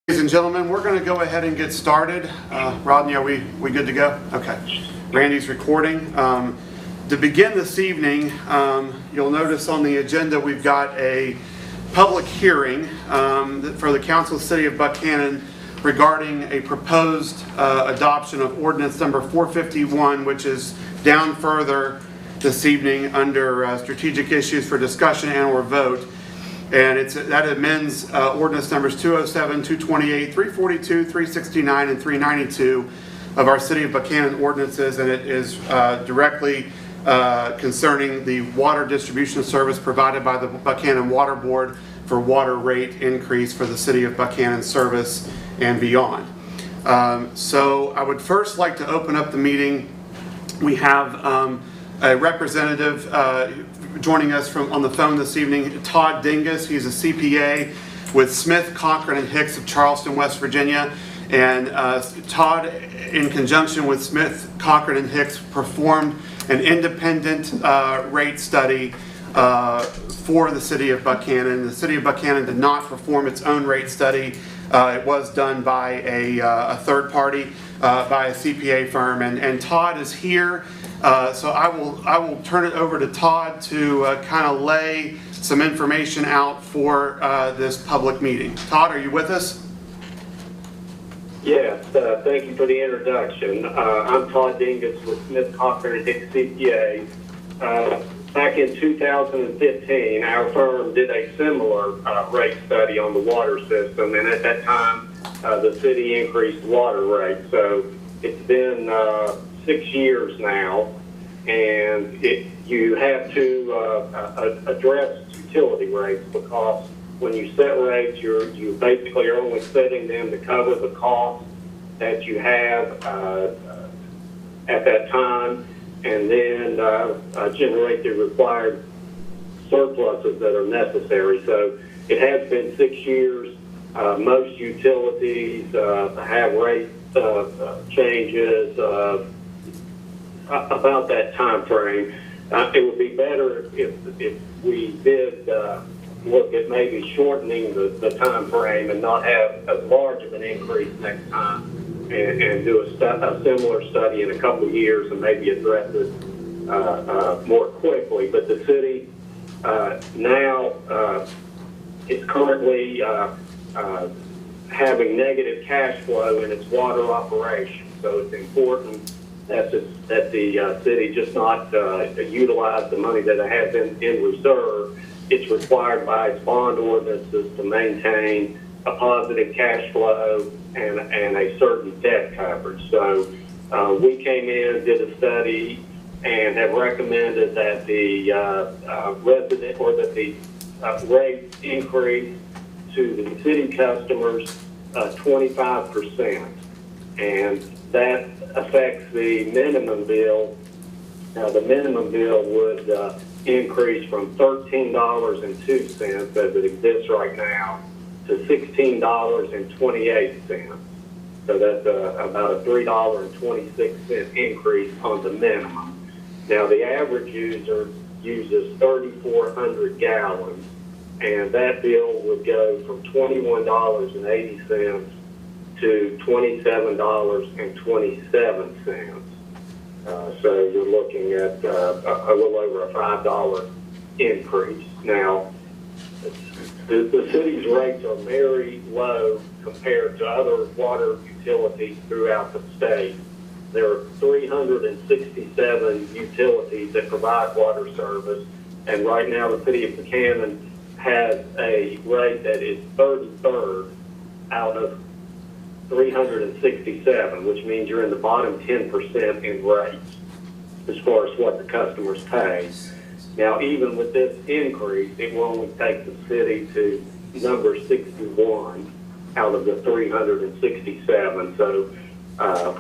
Ladies and gentlemen, we're going to go ahead and get started. Rodney, are we good to go? Okay. Randy's recording. To begin this evening, you'll notice on the agenda we've got a public hearing for the Council of the City of Buckhannon regarding a proposed adoption of ordinance number 451, which is down further this evening under strategic issues for discussion and/or vote. And that amends ordinance numbers 207, 228, 342, 369, and 392 of our City of Buckhannon ordinances, and it is directly concerning the water distribution service provided by the Buckhannon Water Board for water rate increase for the City of Buckhannon service and beyond. So I would first like to open up the meeting. We have a representative joining us on the phone this evening, Todd Dingus. He's a CPA with Smith, Cochran, and Hicks of Charleston, West Virginia. And Todd, in conjunction with Smith, Cochran, and Hicks, performed an independent rate study for the City of Buckhannon. The City of Buckhannon did not perform its own rate study. It was done by a third party, by a CPA firm, and Todd is here. So I will turn it over to Todd to kind of lay some information out for this public meeting. Todd, are you with us? Yes, thank you for the introduction. I'm Todd Dingus with Smith, Cochran, and Hicks CPA. Back in 2015, our firm did a similar rate study on the water system, and at that time, the city increased water rates. So it's been 6 years now, and you have to address utility rates, because when you set rates, you basically are only setting them to cover the cost that you have at that time, and then generate the required surpluses that are necessary. So it has been 6 years. Most utilities have rate changes about that time frame. It would be better if we did look at maybe shortening the time frame and not have as large of an increase next time, and do a similar study in a couple of years and maybe address it more quickly. But the city now is currently having negative cash flow in its water operation. So it's important that the city just not utilize the money that it has in reserve. It's required by its bond ordinances to maintain a positive cash flow and a certain debt coverage. So we came in, did a study, and have recommended that the rate increase to the city customers 25%, and that affects the minimum bill. Now, the minimum bill would increase from $13.02 as it exists right now to $16.28. So that's about a $3.26 increase on the minimum. Now, the average user uses 3,400 gallons, and that bill would go from $21.80 to $27.27. So you're looking at a little over a $5 increase. Now, the city's rates are very low compared to other water utilities throughout the state. There are 367 utilities that provide water service, and right now the City of Buckhannon has a rate that is 33rd out of 367, which means you're in the bottom 10% in rates as far as what the customers pay. Now, even with this increase, it will only take the city to number 61 out of the 367. So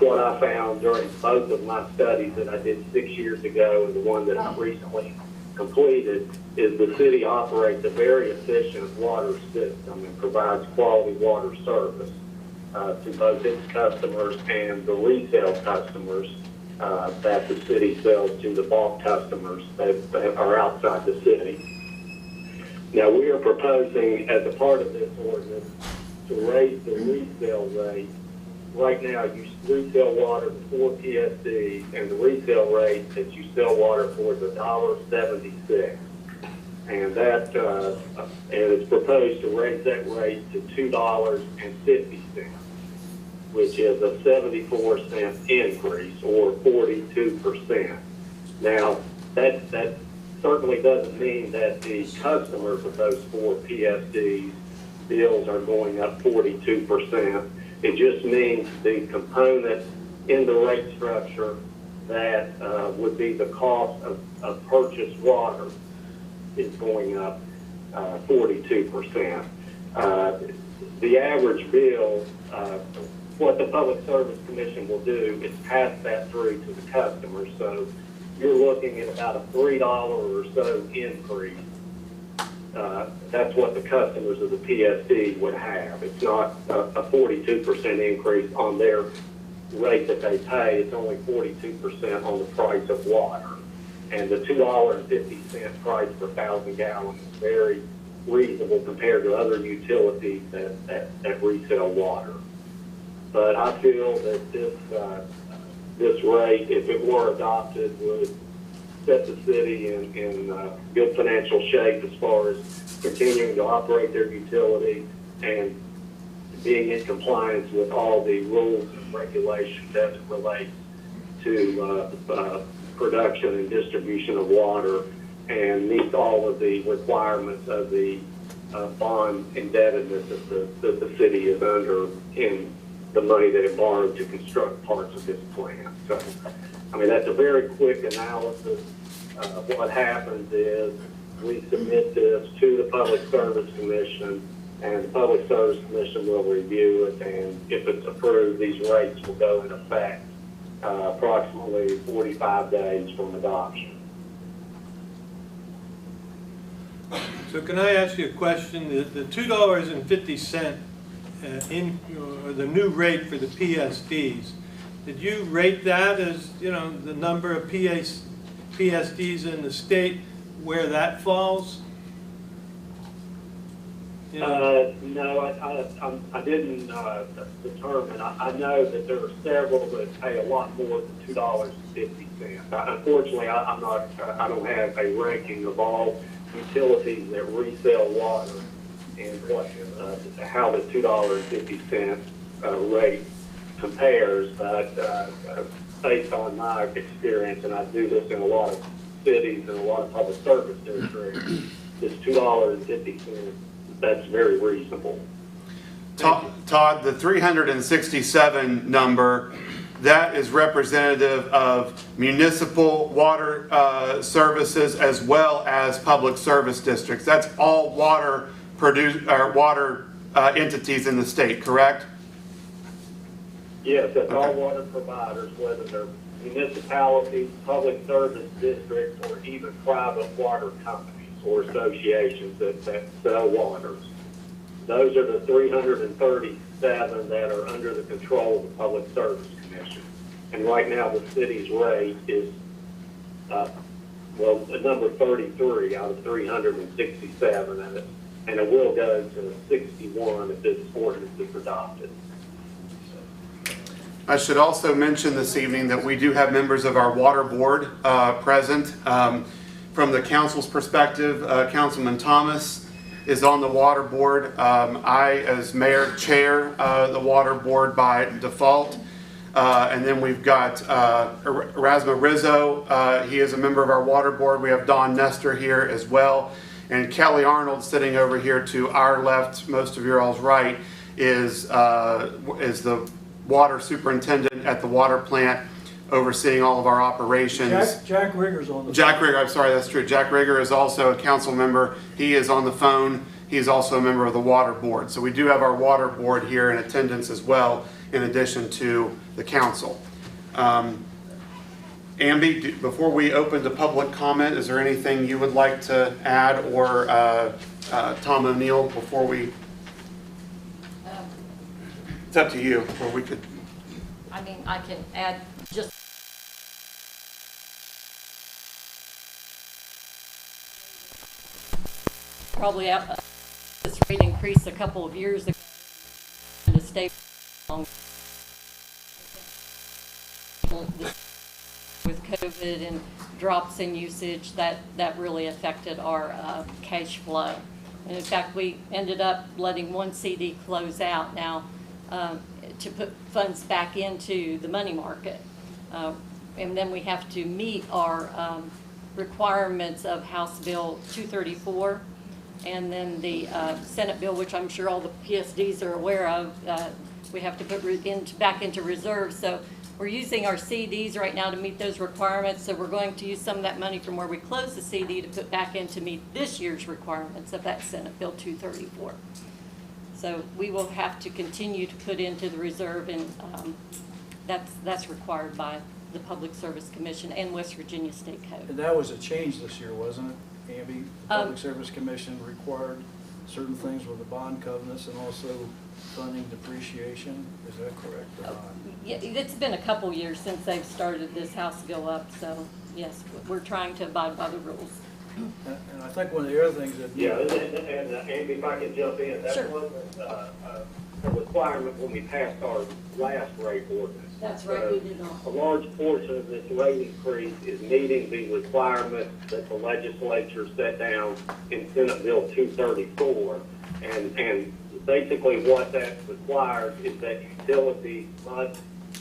what I found during both of my studies that I did 6 years ago and the one that I recently completed is the city operates a very efficient water system and provides quality water service to both its customers and the resale customers that the city sells to the bulk customers that are outside the city. Now, we are proposing, as a part of this ordinance, to raise the resale rate. Right now, you resell water for PSD, and the resale rate that you sell water for is $1.76. And that, and it's proposed to raise that rate to $2.50, which is a 74-cent increase, or 42%. Now, that certainly doesn't mean that the customers of those four PSDs bills are going up 42%. It just means the component in the rate structure that would be the cost of purchased water is going up 42%. The average bill, what the Public Service Commission will do is pass that through to the customer. So you're looking at about a $3 or so increase. That's what the customers of the PSD would have. It's not a 42% increase on their rate that they pay. It's only 42% on the price of water. And the $2.50 price per 1,000 gallons is very reasonable compared to other utilities that resell water. But I feel that this rate, if it were adopted, would set the city in good financial shape as far as continuing to operate their utility and being in compliance with all the rules and regulations as it relates to production and distribution of water, and meet all of the requirements of the bond indebtedness that the city is under in the money that it borrowed to construct parts of this plant. So, I mean, that's a very quick analysis. What happens is we submit this to the Public Service Commission, and the Public Service Commission will review it, and if it's approved, these rates will go in effect approximately 45 days from adoption. So can I ask you a question? The $2.50 or the new rate for the PSDs, did you rate that as, you know, the number of PSDs in the state where that falls? You know? No, I didn't determine. I know that there are several that pay a lot more than $2.50. Unfortunately, I don't have a ranking of all utilities that resell water and how the $2.50 rate compares. But based on my experience, and I do this in a lot of cities and a lot of public service districts, this $2.50, that's very reasonable. Todd, the 367 number, that is representative of municipal water services as well as public service districts. That's all water entities in the state, correct? Yes, that's Okay. all water providers, whether they're municipalities, public service districts, or even private water companies or associations that sell waters. Those are the 337 that are under the control of the Public Service Commission. And right now, the city's rate is, number 33 out of 367, and it will go to 61 if this ordinance is adopted. I should also mention this evening that we do have members of our water board present. From the council's perspective, Councilman Thomas is on the water board. I, as mayor, chair the water board by default. And then we've got Erasmo Rizzo. He is a member of our water board. We have Don Nestor here as well. And Kelly Arnold sitting over here to our left, most of your all's right, is the water superintendent at the water plant, overseeing all of our operations. Jack Rigger's on the Jack Rigger, I'm sorry, that's true. Jack Rigger is also a council member. He is on the phone. He's also a member of the water board. So we do have our water board here in attendance as well, in addition to the council. Amby, before we open to public comment, is there anything you would like to add, or Tom O'Neill, before we? It's up to you, or we could. I mean, I can add just probably this rate increase a couple of years ago. stay long. With COVID and drops in usage, that really affected our cash flow. And in fact, we ended up letting one CD close out now to put funds back into the money market. And then we have to meet our requirements of House Bill 234 and then the Senate bill, which I'm sure all the PSDs are aware of. We have to put back into reserve. So we're using our CDs right now to meet those requirements. So we're going to use some of that money from where we closed the CD to put back in to meet this year's requirements of that Senate Bill 234. So we will have to continue to put into the reserve, and that's required by the Public Service Commission and West Virginia State Code. And that was a change this year, wasn't it, Amby? The Public Service Commission required certain things with the bond covenants and also funding depreciation. Is that correct or not? Yeah, it's been a couple years since they've started this House bill up, so yes, we're trying to abide by the rules. And I think one of the other things that... Yeah, and Andy, if I could jump in, that Sure. wasn't a requirement when we passed our last rate ordinance. That's right, So we did not. a large portion of this rate increase is meeting the requirements that the legislature set down in Senate Bill 234. And basically what that requires is that utilities must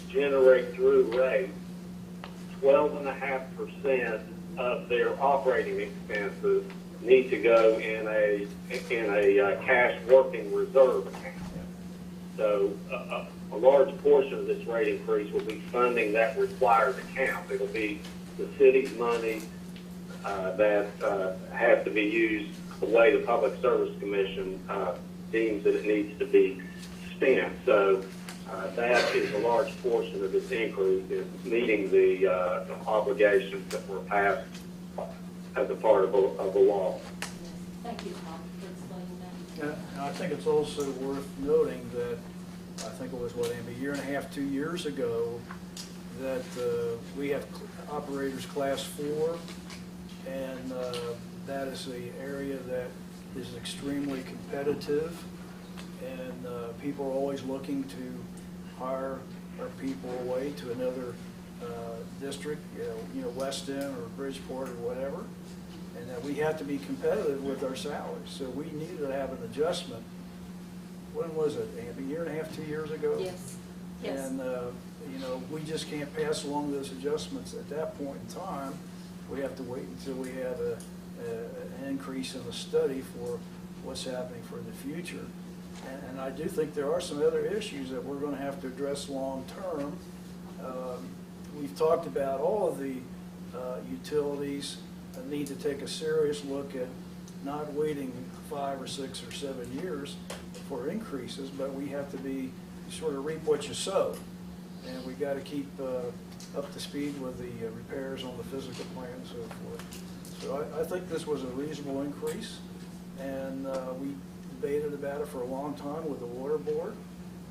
generate through rates 12.5% of their operating expenses need to go in a cash working reserve account. So a large portion of this rate increase will be funding that required account. It'll be the city's money that have to be used the way the Public Service Commission deems that it needs to be spent. So that is a large portion of this increase, is meeting the obligations that were passed as a part of the law. Thank you, Tom, for explaining that. And I think it's also worth noting that, I think it was, what, Amby, a year and a half, 2 years ago, that we have operators class 4, and that is the area that is extremely competitive, and people are always looking to hire our people away to another district, Weston or Bridgeport or whatever, and that we have to be competitive with our salaries. So we needed to have an adjustment. When was it, Amby? A year and a half, 2 years ago? Yes, yes. And, we just can't pass along those adjustments at that point in time. We have to wait until we have an increase in the study for what's happening for the future. And I do think there are some other issues that we're going to have to address long term. We've talked about all of the utilities need to take a serious look at not waiting 5 or 6 or 7 years for increases, but we have to be sort of reap what you sow. And we got to keep up to speed with the repairs on the physical plant and so forth. So I think this was a reasonable increase, and we debated about it for a long time with the water board,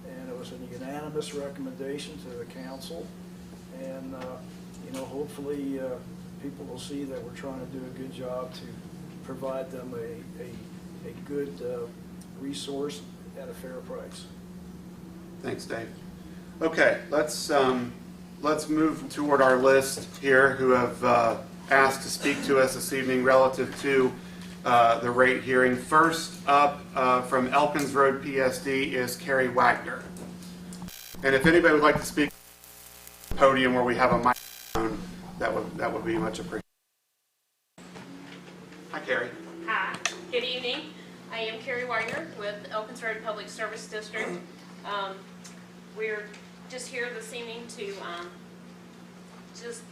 and it was a unanimous recommendation to the council. And hopefully people will see that we're trying to do a good job to provide them a good resource at a fair price. Thanks, Dave. Okay, let's move toward our list here who have asked to speak to us this evening relative to the rate hearing. First up from Elkins Road PSD is Carrie Wagner. And if anybody would like to speak at the podium where we have a microphone, that would be much appreciated. Hi, Carrie. Hi, good evening. I am Carrie Wagner with Elkins Road Public Service District. We're just here this evening to just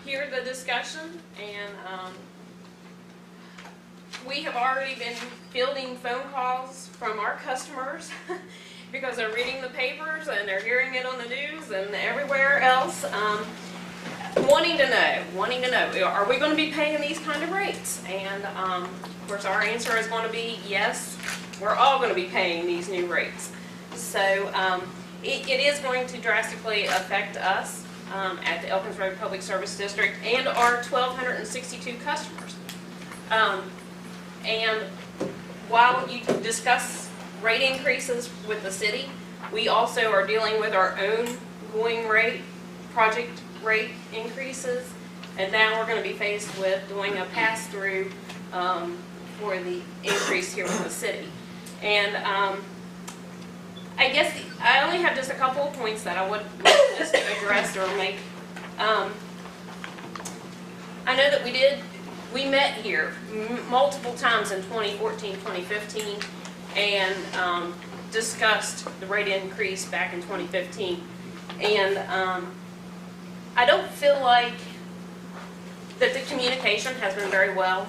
hear the discussion, and we have already been fielding phone calls from our customers because they're reading the papers and they're hearing it on the news and everywhere else, wanting to know, are we going to be paying these kind of rates? And of course our answer is going to be yes, we're all going to be paying these new rates. So it is going to drastically affect us at the Elkins Road Public Service District and our 1,262 customers. And while you discuss rate increases with the city, We also are dealing with our own going rate, project rate increases, and now we're going to be faced with doing a pass-through for the increase here in the city. And I guess I only have just a couple of points that I would just address or make. I know that we met here multiple times in 2014, 2015, and discussed the rate increase back in 2015. And I don't feel like that the communication has been very well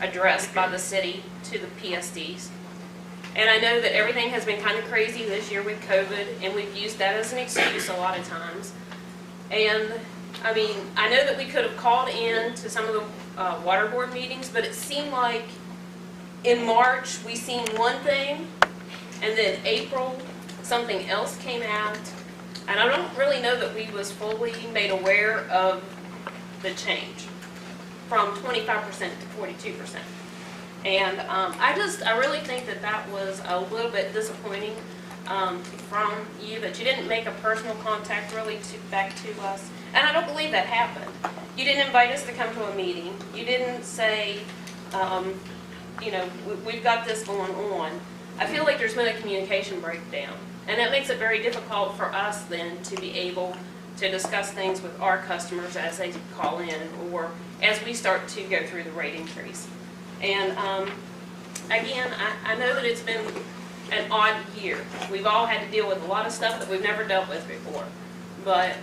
addressed by the city to the PSDs. And I know that everything has been kind of crazy this year with COVID, and we've used that as an excuse a lot of times. And I mean, I know that we could have called in to some of the water board meetings, but it seemed like in March we seen one thing, and then April something else came out, and I don't really know that we was fully made aware of the change from 25% to 42%. And I really think that that was a little bit disappointing from you, that you didn't make a personal contact really back to us. And I don't believe that happened. You didn't invite us to come to a meeting. You didn't say, you know, we've got this going on. I feel like there's been a communication breakdown. And that makes it very difficult for us then to be able to discuss things with our customers as they call in or as we start to go through the rate increase. And again, I know that it's been an odd year. We've all had to deal with a lot of stuff that we've never dealt with before. But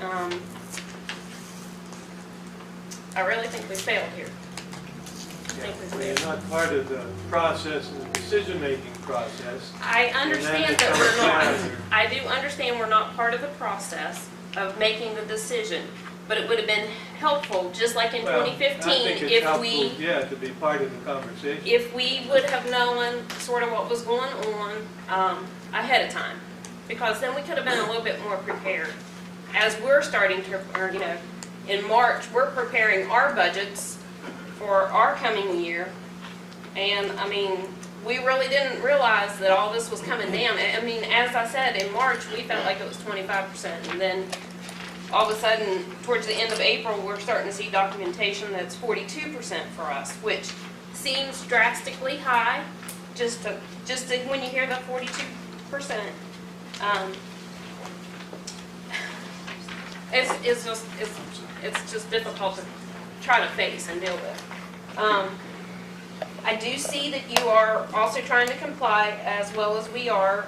I really think we failed here. We're not part of the process, the decision-making process. I understand that we're not. I do understand we're not part of the process of making the decision, but it would have been helpful, just like in 2015, if we, yeah, to be part of the conversation. if we would have known sort of what was going on ahead of time, because then we could have been a little bit more prepared. As we're starting to, or, you know, in March, we're preparing our budgets for our coming year, and I mean, we really didn't realize that all this was coming down. I mean, as I said, in March, we felt like it was 25%, and then all of a sudden, towards the end of April, we're starting to see documentation that's 42% for us, which seems drastically high, just to when you hear that 42%. It's just difficult to try to face and deal with. I do see that you are also trying to comply, as well as we are,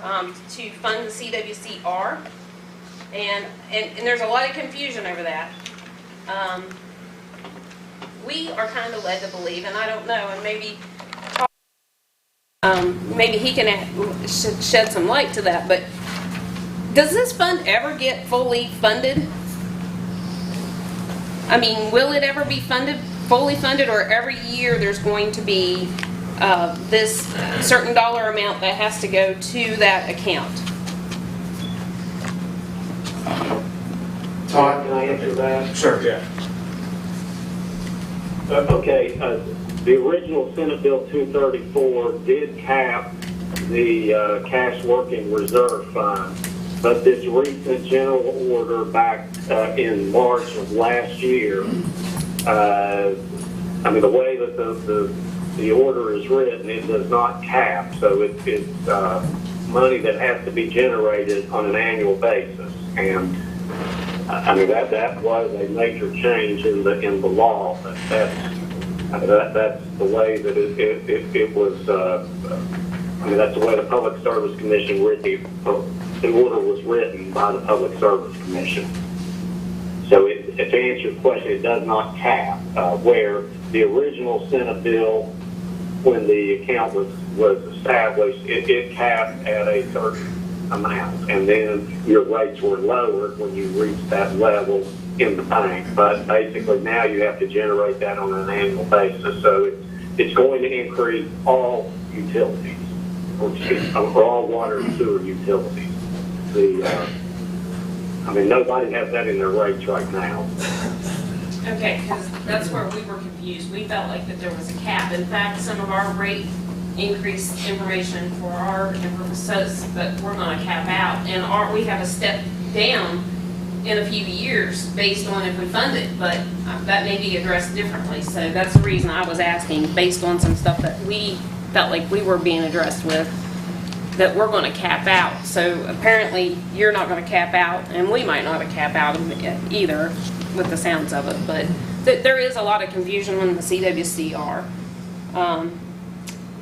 to fund the CWCR, and there's a lot of confusion over that. We are kind of led to believe, and I don't know, and maybe he can shed some light to that, but does this fund ever get fully funded? I mean, will it ever be fully funded, or every year there's going to be this certain dollar amount that has to go to that account? Todd, can I answer that? Sure. Yeah. Okay, the original Senate Bill 234 did cap the cash working reserve fund, but this recent general order back in March of last year, I mean, the way that the order is written, it does not cap, so it's money that has to be generated on an annual basis, and I mean that was a major change in the law, but that's the way that it was. I mean, that's the way the Public Service Commission the order was written by the Public Service Commission. So to answer your question, it does not cap, where the original Senate bill, when the account was established, it capped at a certain amount, and then your rates were lowered when you reached that level in the bank. But basically now you have to generate that on an annual basis, so it's going to increase all utilities, or all water and sewer utilities. I mean, nobody has that in their rates right now. Okay, because that's where we were confused. We felt like that there was a cap. In fact, some of our rate increase information for our, says that we're gonna cap out, and we have a step down in a few years based on if we fund it, but that may be addressed differently. So that's the reason I was asking, based on some stuff that we felt like we were being addressed with, that we're gonna cap out. So apparently you're not gonna cap out, and we might not cap out either with the sounds of it, but there is a lot of confusion on the CWCR.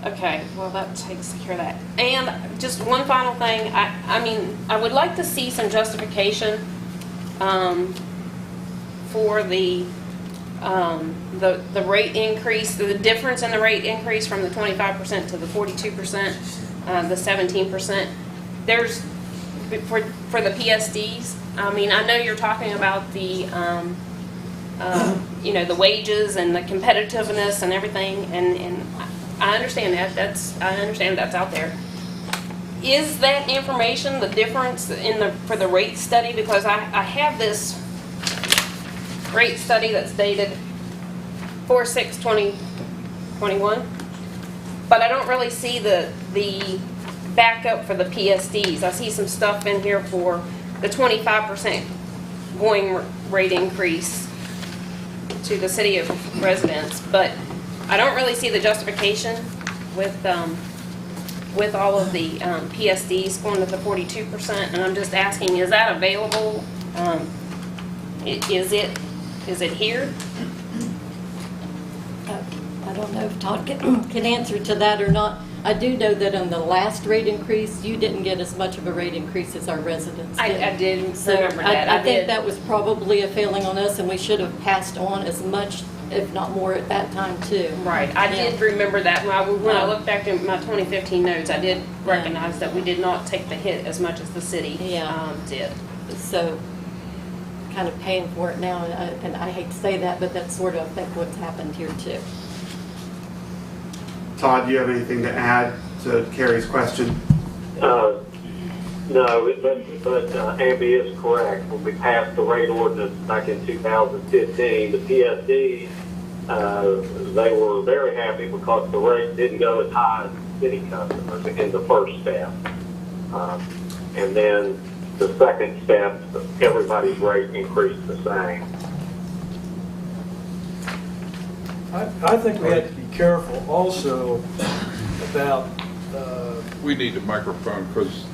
Okay, well that takes care of that. And just one final thing, I mean, I would like to see some justification for the rate increase, the difference in the rate increase from the 25% to the 42%, the 17%. There's, for the PSDs, I mean, I know you're talking about the, you know, the wages and the competitiveness and everything, and I understand that. I understand that's out there. Is that information the difference for the rate study? Because I have this rate study that's dated 4/6/2021, but I don't really see the backup for the PSDs. I see some stuff in here for the 25% going rate increase to the city of residents, but I don't really see the justification with all of the PSDs going to the 42%, and I'm just asking, is that available? Is it here? I don't know if Todd can answer to that or not. I do know that on the last rate increase, you didn't get as much of a rate increase as our residents did. I did So remember that. I think that was probably a failing on us, and we should have passed on as much, if not more, at that time too. Right, I did remember that. When I looked back at my 2015 notes, I did recognize that we did not take the hit as much as the city did. So, kind of paying for it now, and I hate to say that, but that's sort of, I think, what's happened here too. Todd, do you have anything to add to Carrie's question? No, but Abby is correct. When we passed the rate ordinance back in 2015, the PSDs, they were very happy because the rate didn't go as high as city customers in the first step. And then the second step, everybody's rate increased the same. I think we have to be careful also about, We need a microphone because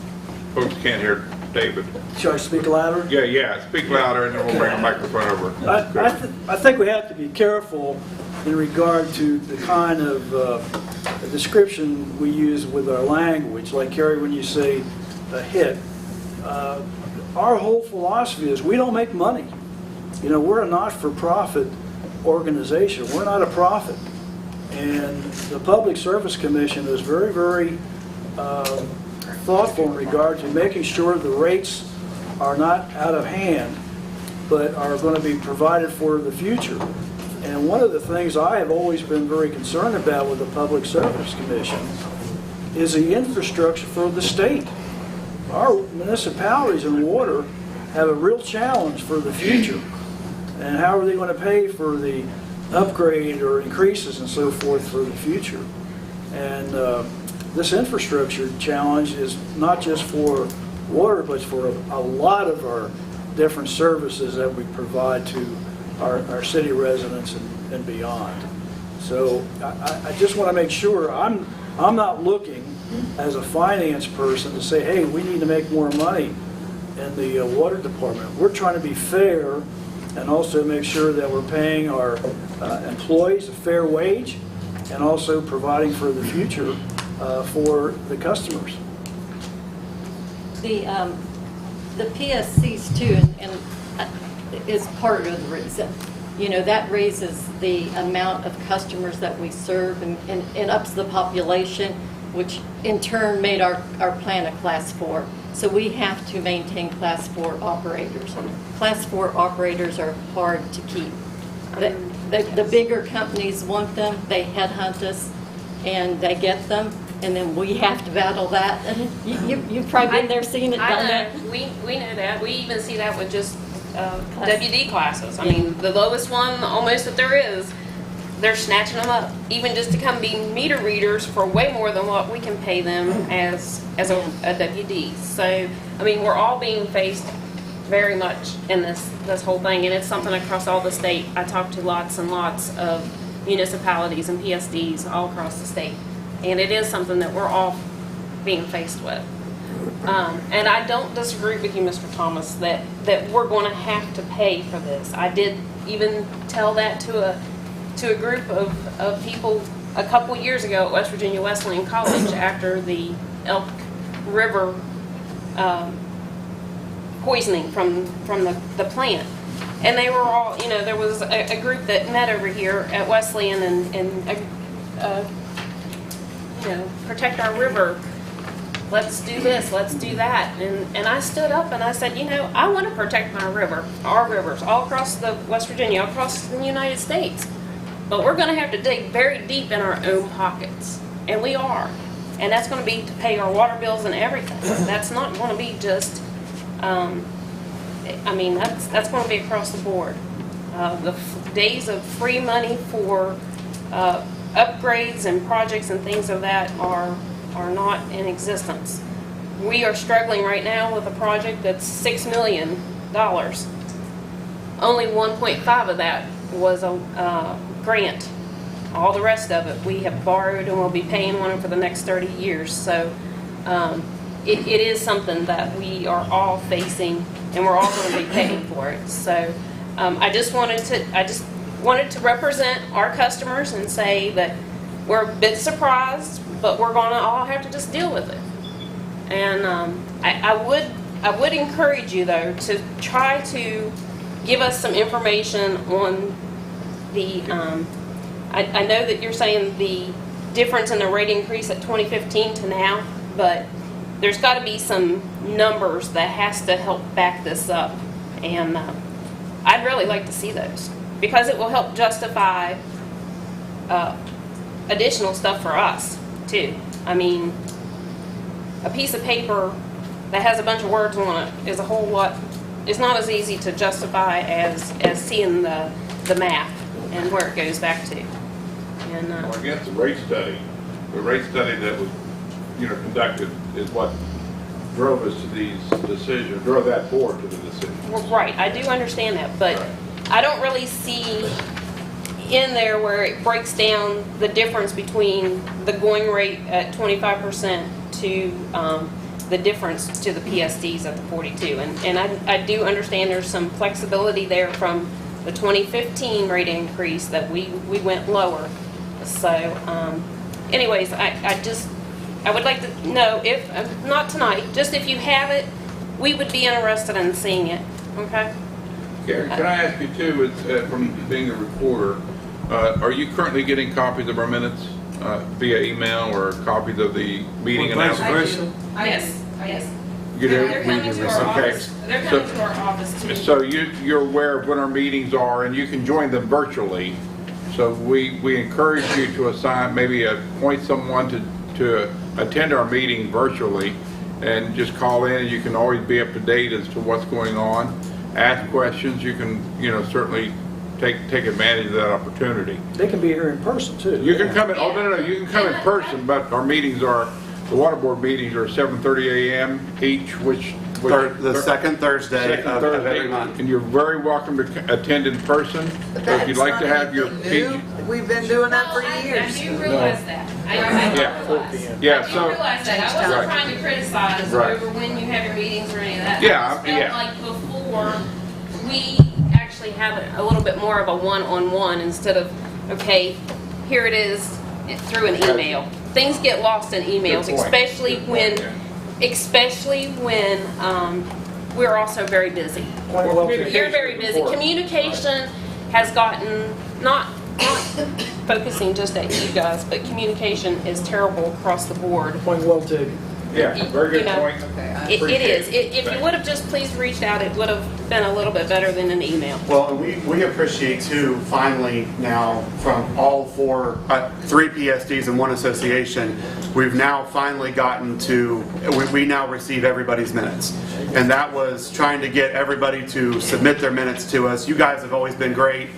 folks can't hear David. should I speak louder? Yeah, speak louder and then we'll bring a microphone over. I think we have to be careful in regard to the kind of description we use with our language. Like, Carrie, when you say a hit, our whole philosophy is we don't make money. You know, we're a not-for-profit organization. We're not a profit. And the Public Service Commission is very, very thoughtful in regard to making sure the rates are not out of hand, but are going to be provided for the future. And one of the things I have always been very concerned about with the Public Service Commission is the infrastructure for the state. Our municipalities in water have a real challenge for the future. And how are they going to pay for the upgrade or increases and so forth for the future? And this infrastructure challenge is not just for water, but for a lot of our different services that we provide to our city residents and beyond. So I just want to make sure I'm not looking as a finance person to say, hey, we need to make more money in the water department. We're trying to be fair and also make sure that we're paying our employees a fair wage and also providing for the future for the customers. The PSCs too, and is part of the reason. You know, that raises the amount of customers that we serve and ups the population, which in turn made our plan a Class 4. So we have to maintain Class 4 operators. Class 4 operators are hard to keep. The bigger companies want them, they headhunt us, and they get them, and then we have to battle that. You've probably been there, seen it, done that. We know that. We even see that with just WD classes. I mean, the lowest one almost that there is, they're snatching them up, even just to come be meter readers for way more than what we can pay them as a WD. So, I mean, we're all being faced very much in this whole thing, and it's something across all the state. I talked to lots and lots of municipalities and PSDs all across the state, and it is something that we're all being faced with. And I don't disagree with you, Mr. Thomas, that we're going to have to pay for this. I did even tell that to a group of people a couple years ago at West Virginia Wesleyan College after the Elk River poisoning from the plant. And they were all, you know, there was a group that met over here at Wesleyan and you know, protect our river. Let's do this, let's do that. And I stood up and I said, you know, I want to protect my river, our rivers, all across the West Virginia, all across the United States. But we're going to have to dig very deep in our own pockets. And we are. And that's going to be to pay our water bills and everything. That's not going to be just, I mean, that's going to be across the board. The days of free money for upgrades and projects and things of that are not in existence. We are struggling right now with a project that's $6 million. Only 1.5 of that was a grant. All the rest of it we have borrowed and we'll be paying on it for the next 30 years. So it is something that we are all facing and we're all going to be paying for it. So I just wanted to represent our customers and say that we're a bit surprised, but we're going to all have to just deal with it. And I would encourage you though to try to give us some information on the. I know that you're saying the difference in the rate increase at 2015 to now, but there's got to be some numbers that has to help back this up, and I'd really like to see those because it will help justify additional stuff for us too. I mean, a piece of paper that has a bunch of words on it is a whole lot. It's not as easy to justify as seeing the math and where it goes back to. And Well, I guess the rate study that was, you know, conducted is what drove us to these decisions, drove that board to the decision. well, right, I do understand that, but Right. I don't really see in there where it breaks down the difference between the going rate at 25% to the difference to the PSDs at the 42. And I do understand there's some flexibility there from the 2015 rate increase that we went lower. So anyways, I would like to know if, not tonight, just if you have it, we would be interested in seeing it, okay? Gary, can I ask you too, from being a reporter, are you currently getting copies of our minutes via email or copies of the meeting announcements? Yes. You do? They're coming to our Okay. office. They're coming to our office too. So you're aware of when our meetings are, and you can join them virtually. So we encourage you to assign, maybe appoint someone to attend our meeting virtually, and just call in, and you can always be up to date as to what's going on. Ask questions. You can, you know, certainly take advantage of that opportunity. They can be here in person too. You can come in. Oh no, you can come in person, but our meetings are, the water board meetings are 7:30 a.m. each, which The second Thursday of every month. and you're very welcome to attend in person. So if you'd like to have your PG, We've been doing that for I years. do realize that. I Yeah. realize. Yeah, I do so- realize that. I wasn't Right. trying to criticize Right. over when you have your meetings or any of that. Yeah, I just felt yeah. like before, we actually have a little bit more of a one-on-one instead of, okay, here it is through an email. Things get lost in emails, Good point. especially Good when, point, yeah. especially when we're also very busy. Point well taken. You're very busy. Communication has gotten, not focusing just at you guys, but communication is terrible across the board. Point well taken. Yeah, very good You know, point. It is. If you would have just please reached out, it would have been a little bit better than an email. Well, and we appreciate too, finally now from all three PSDs and one association, we've now finally gotten to, we now receive everybody's minutes. And that was trying to get everybody to submit their minutes to us. You guys have always been great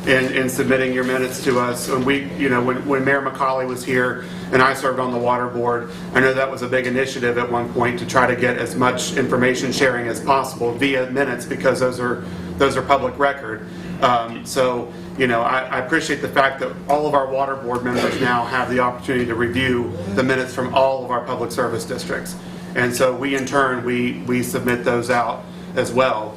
in submitting your minutes to us. And we, when Mayor McCauley was here and I served on the water board, I know that was a big initiative at one point to try to get as much information sharing as possible via minutes, because those are public record. So I appreciate the fact that all of our water board members now have the opportunity to review the minutes from all of our public service districts. And so we in turn, we submit those out as well,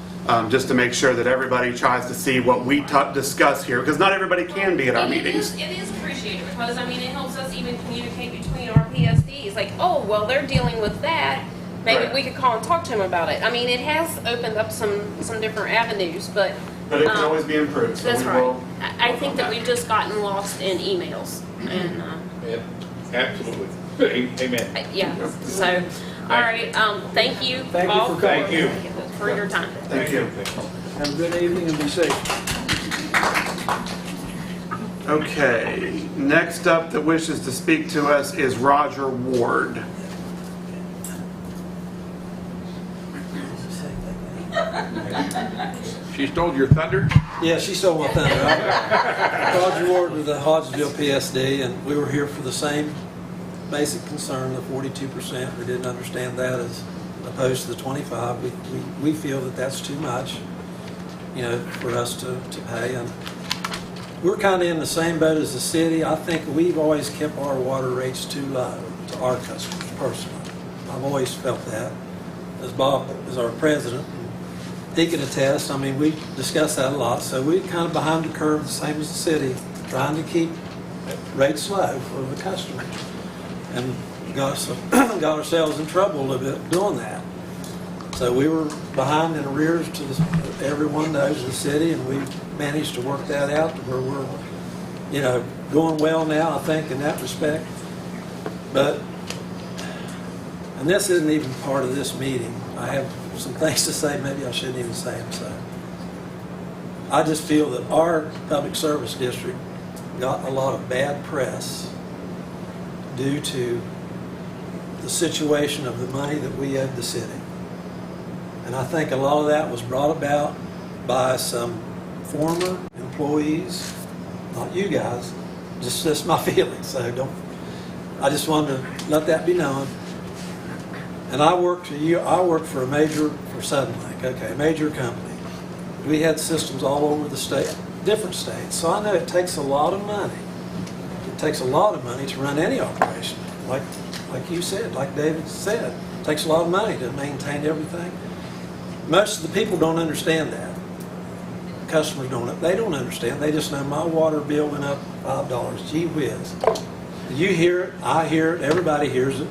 just to make sure that everybody tries to see what we discuss here, because not everybody can be at our meetings. It is appreciated because, it helps us even communicate between our PSDs. Like, oh, well, they're dealing with that. Maybe Right. we could call and talk to them about it. It has opened up some different avenues, but But it can always be improved. So that's we right. will- I think that we've just gotten lost in emails. And, Yeah, absolutely. Amen. yeah, so, all right, thank you Thank you all for coming. Thank you. for your time. Thank you. Have a good evening and be safe. Okay, next up that wishes to speak to us is Roger Ward. She stole your thunder? Yeah, she stole my thunder. I'm Roger Ward with the Hodgesville PSD, and we were here for the same basic concern, the 42%. We didn't understand that as opposed to the 25. We feel that that's too much, for us to pay. And we're kind of in the same boat as the city. I think we've always kept our water rates too low to our customers personally. I've always felt that. As Bob is our president, he can attest. We discuss that a lot. So we're kind of behind the curve, the same as the city, trying to keep rates low for the customers. And got ourselves in trouble a little bit doing that. So we were behind in arrears to everyone knows in the city, and we managed to work that out to where we're, going well now, I think, in that respect. And this isn't even part of this meeting. I have some things to say, maybe I shouldn't even say them. So I just feel that our public service district got a lot of bad press due to the situation of the money that we owed the city. And I think a lot of that was brought about by some former employees, not you guys, just my feelings. So I just wanted to let that be known. And I worked for Suddenlink, okay, a major company. We had systems all over the state, different states. So I know it takes a lot of money. It takes a lot of money to run any operation. Like you said, like David said, it takes a lot of money to maintain everything. Most of the people don't understand that. Customers they don't understand. They just know my water bill went up $5. Gee whiz. You hear it, I hear it, everybody hears it.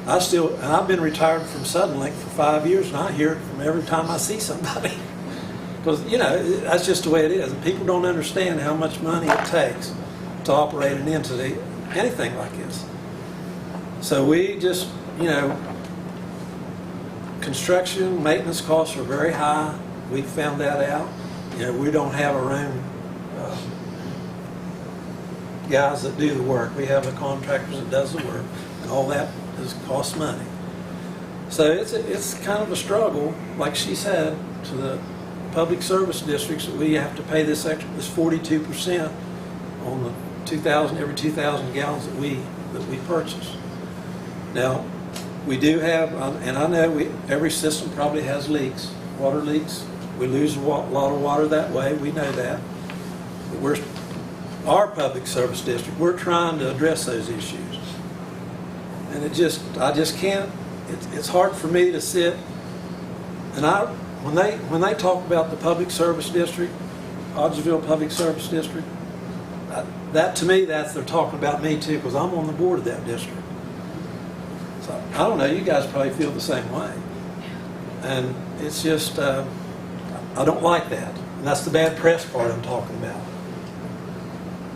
And I've been retired from Suddenlink for 5 years, and I hear it from every time I see somebody. Because, that's just the way it is. And people don't understand how much money it takes to operate an entity, anything like this. So we just, construction, maintenance costs are very high. We found that out. We don't have our own guys that do the work. We have the contractors that does the work, and all that costs money. So it's kind of a struggle, like she said, to the public service districts that we have to pay this 42% on the every 2,000 gallons that we purchase. Now, we do have, and I know every system probably has leaks, water leaks. We lose a lot of water that way. We know that. But our public service district, we're trying to address those issues. And I just can't. It's hard for me to sit. And when they talk about the public service district, Hodgesville Public Service District, that to me, they're talking about me too, because I'm on the board of that district. So I don't know. You guys probably feel the same way. And it's just I don't like that. And that's the bad press part I'm talking about.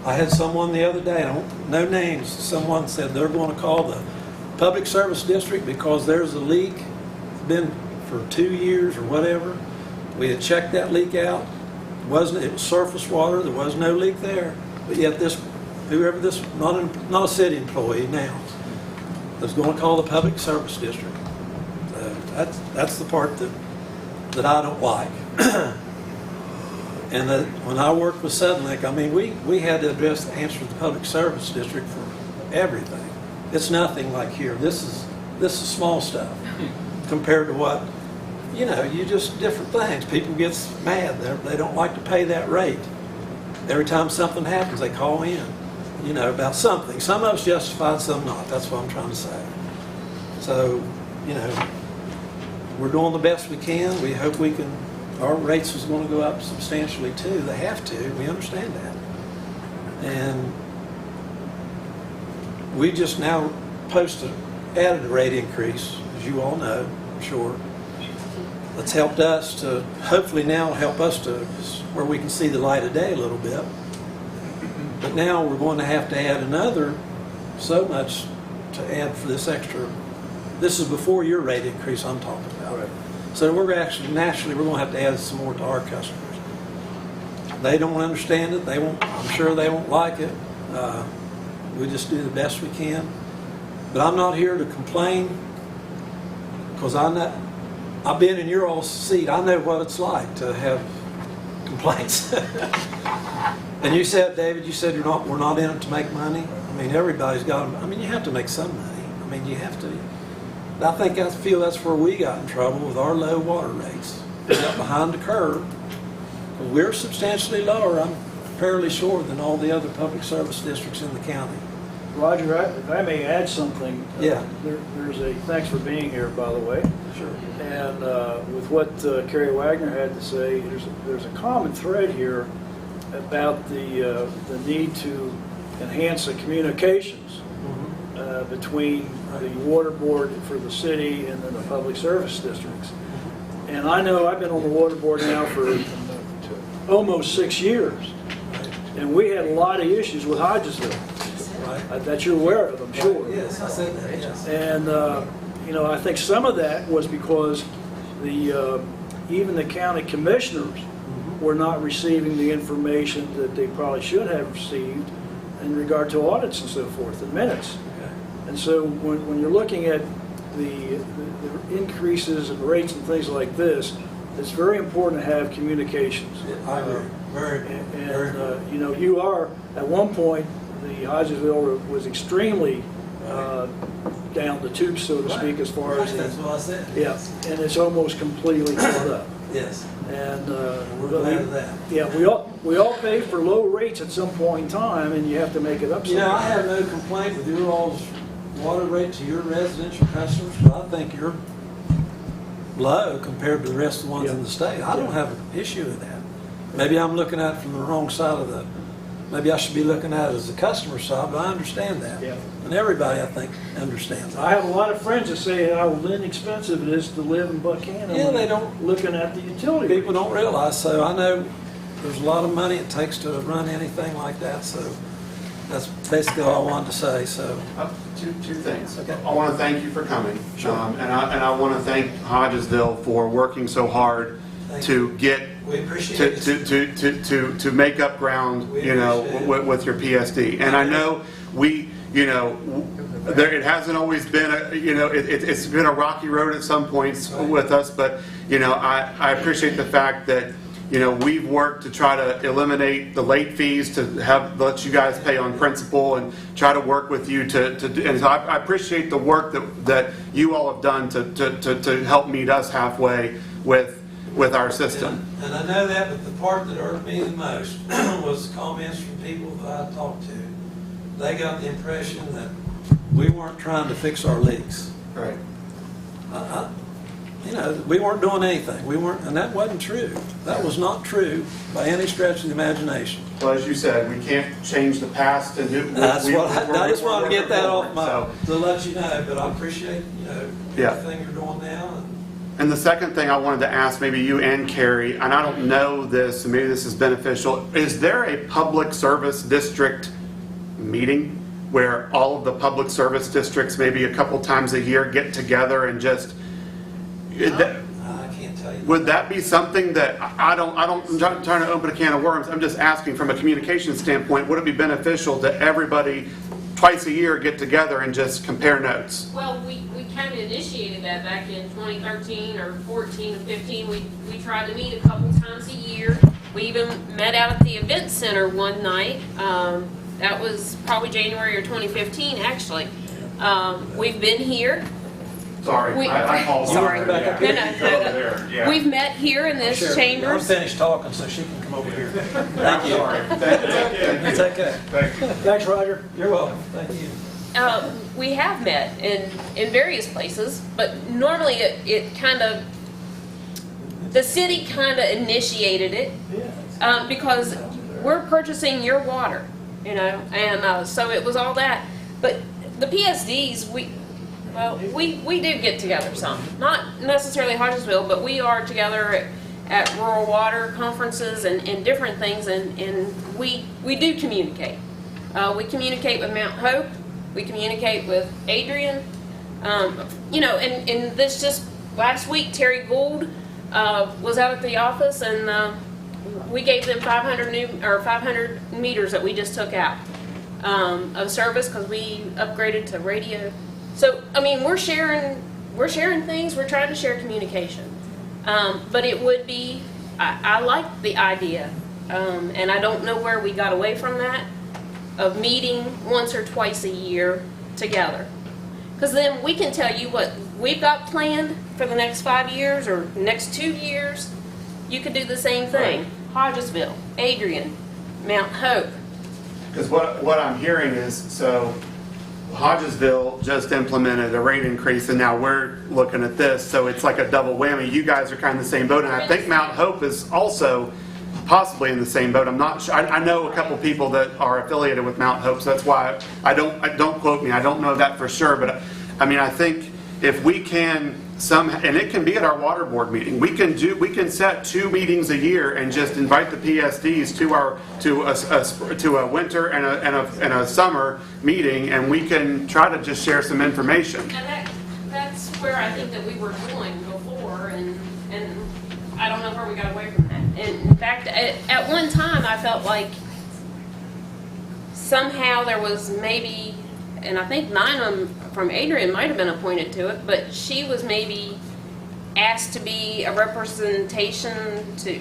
I had someone the other day, no names, someone said they're going to call the public service district, because there's a leak, it's been for 2 years or whatever. We had checked that leak out. It was surface water, there was no leak there. But yet whoever this, not a city employee now, is going to call the public service district. So that's the part that I don't like. And when I worked with Suddenlink, I mean, we had to answer the public service district for everything. It's nothing like here. This is small stuff compared to what, you just different things. People get mad. They don't like to pay that rate. Every time something happens, they call in, about something. Some of it's justified, some not. That's what I'm trying to say. So, we're doing the best we can. We hope we can. Our rates is going to go up substantially too. They have to. We understand that. And we just now added a rate increase, as you all know, I'm sure. That's helped us to, hopefully now help us to where we can see the light of day a little bit. But now we're going to have to add another so much to add for this extra. This is before your rate increase I'm talking about. Right. So we're actually, naturally, we're going to have to add some more to our customers. They don't understand it. I'm sure they won't like it. We just do the best we can. But I'm not here to complain, because I've been in your all's seat. I know what it's like to have complaints. And you said, David, we're not in it to make money. I mean, everybody's got them. I mean, you have to make some money. I mean, you have to. I feel that's where we got in trouble with our low water rates. We got behind the curve. We're substantially lower, I'm fairly sure, than all the other public service districts in the county. Roger, if I may add something. Yeah. Thanks for being here, by the way. Sure. And with what Kerry Wagner had to say, there's a common thread here about the need to enhance the communications between the water board for the city and then the public service districts. And I know I've been on the water board now for almost 6 years, and we had a lot of issues with Hodgesville. Right. That you're aware of, I'm sure. Yes, I said that, yes. And, I think some of that was because even the county commissioners were not receiving the information that they probably should have received in regard to audits and so forth, and minutes. Okay. And so when you're looking at the increases in rates and things like this, it's very important to have communications. I agree. Very And you are, at one point, the Hodgesville was extremely down the tube, so to speak, as far as that's what I said. yeah, and it's almost completely caught up. Yes. And We're glad of that. yeah, we all pay for low rates at some point in time, and you have to make it up. I have no complaint with your all's water rate to your residential customers, but I think you're low compared to the rest of the ones in the state. I don't have an issue with that. Maybe I'm looking at it from the wrong side of the. Maybe I should be looking at it as the customer side, but I understand that. Yeah. And everybody, I think, understands that. I have a lot of friends that say how inexpensive it is to live in Buckhannon. Yeah, they don't. Looking at the utility. People don't realize, so I know there's a lot of money it takes to run anything like that, so that's basically all I wanted to say, so. Two things. Okay. I want to thank you for coming. Sure. And I want to thank Hodgesville for working so hard Thank to get We appreciate it. to make up ground, We appreciate it. with your PSD. And I know it hasn't always been it's been a rocky road at some points with us, but I appreciate the fact that we've worked to try to eliminate the late fees, to let you guys pay on principal, and try to work with you to and so I appreciate the work that you all have done to help meet us halfway with our system. And I know that, but the part that hurt me the most was comments from people that I talked to. They got the impression that we weren't trying to fix our leaks. Right. We weren't doing anything. We weren't, and that wasn't true. That was not true by any stretch of the imagination. Well, as you said, we can't change the past, and That's what I just wanted to get that off so. to let you know. But I appreciate everything you're doing now. And the second thing I wanted to ask, maybe you and Carrie, and I don't know this, and maybe this is beneficial, is there a public service district meeting where all of the public service districts, maybe a couple times a year, get together and just, I can't tell you. would that be something that, I'm not trying to open a can of worms, I'm just asking from a communication standpoint, would it be beneficial to everybody twice a year get together and just compare notes? Well, we kind of initiated that back in 2013 or 14 or 15. We tried to meet a couple times a year. We even met out at the event center one night. That was probably January or 2015, actually. We've been here. Sorry, I called. Sorry. No, no. We've met here in this Sure. chambers. I'm finished talking, so she can come over here. Thank you. Sorry. It's okay. Thank you. Thanks, Roger. You're welcome. Thank you. We have met in various places, but normally it kind of, the city kind of initiated it because we're purchasing your water, you know, and so it was all that. But the PSDs, we do get together some, not necessarily Hodgesville, but we are together at rural water conferences and different things, and we do communicate. We communicate with Mount Hope. We communicate with Adrian. You know, and this just last week, Terry Gould was out at the office, and we gave them 500 meters that we just took out of service because we upgraded to radio. So I mean, we're sharing things. We're trying to share communication. But it would be, I like the idea, and I don't know where we got away from that, of meeting once or twice a year together. Because then we can tell you what we've got planned for the next 5 years or next 2 years. You could do the same thing. Hodgesville, Adrian, Mount Hope. Because what I'm hearing is, so Hodgesville just implemented a rate increase, and now we're looking at this, so it's like a double whammy. You guys are kind of the same boat, and I think Mount Hope is also possibly in the same boat. I'm not sure. I know a couple people that are affiliated with Mount Hope, so that's why I don't quote me. I don't know that for sure, but I mean, I think if we can and it can be at our water board meeting. We can set 2 meetings a year and just invite the PSDs to a winter and a summer meeting, and we can try to just share some information. And that's where I think that we were going before, and I don't know where we got away from that. And in fact, at one time I felt like somehow there was maybe, and I think Nina from Adrian might have been appointed to it, but she was maybe asked to be a representation to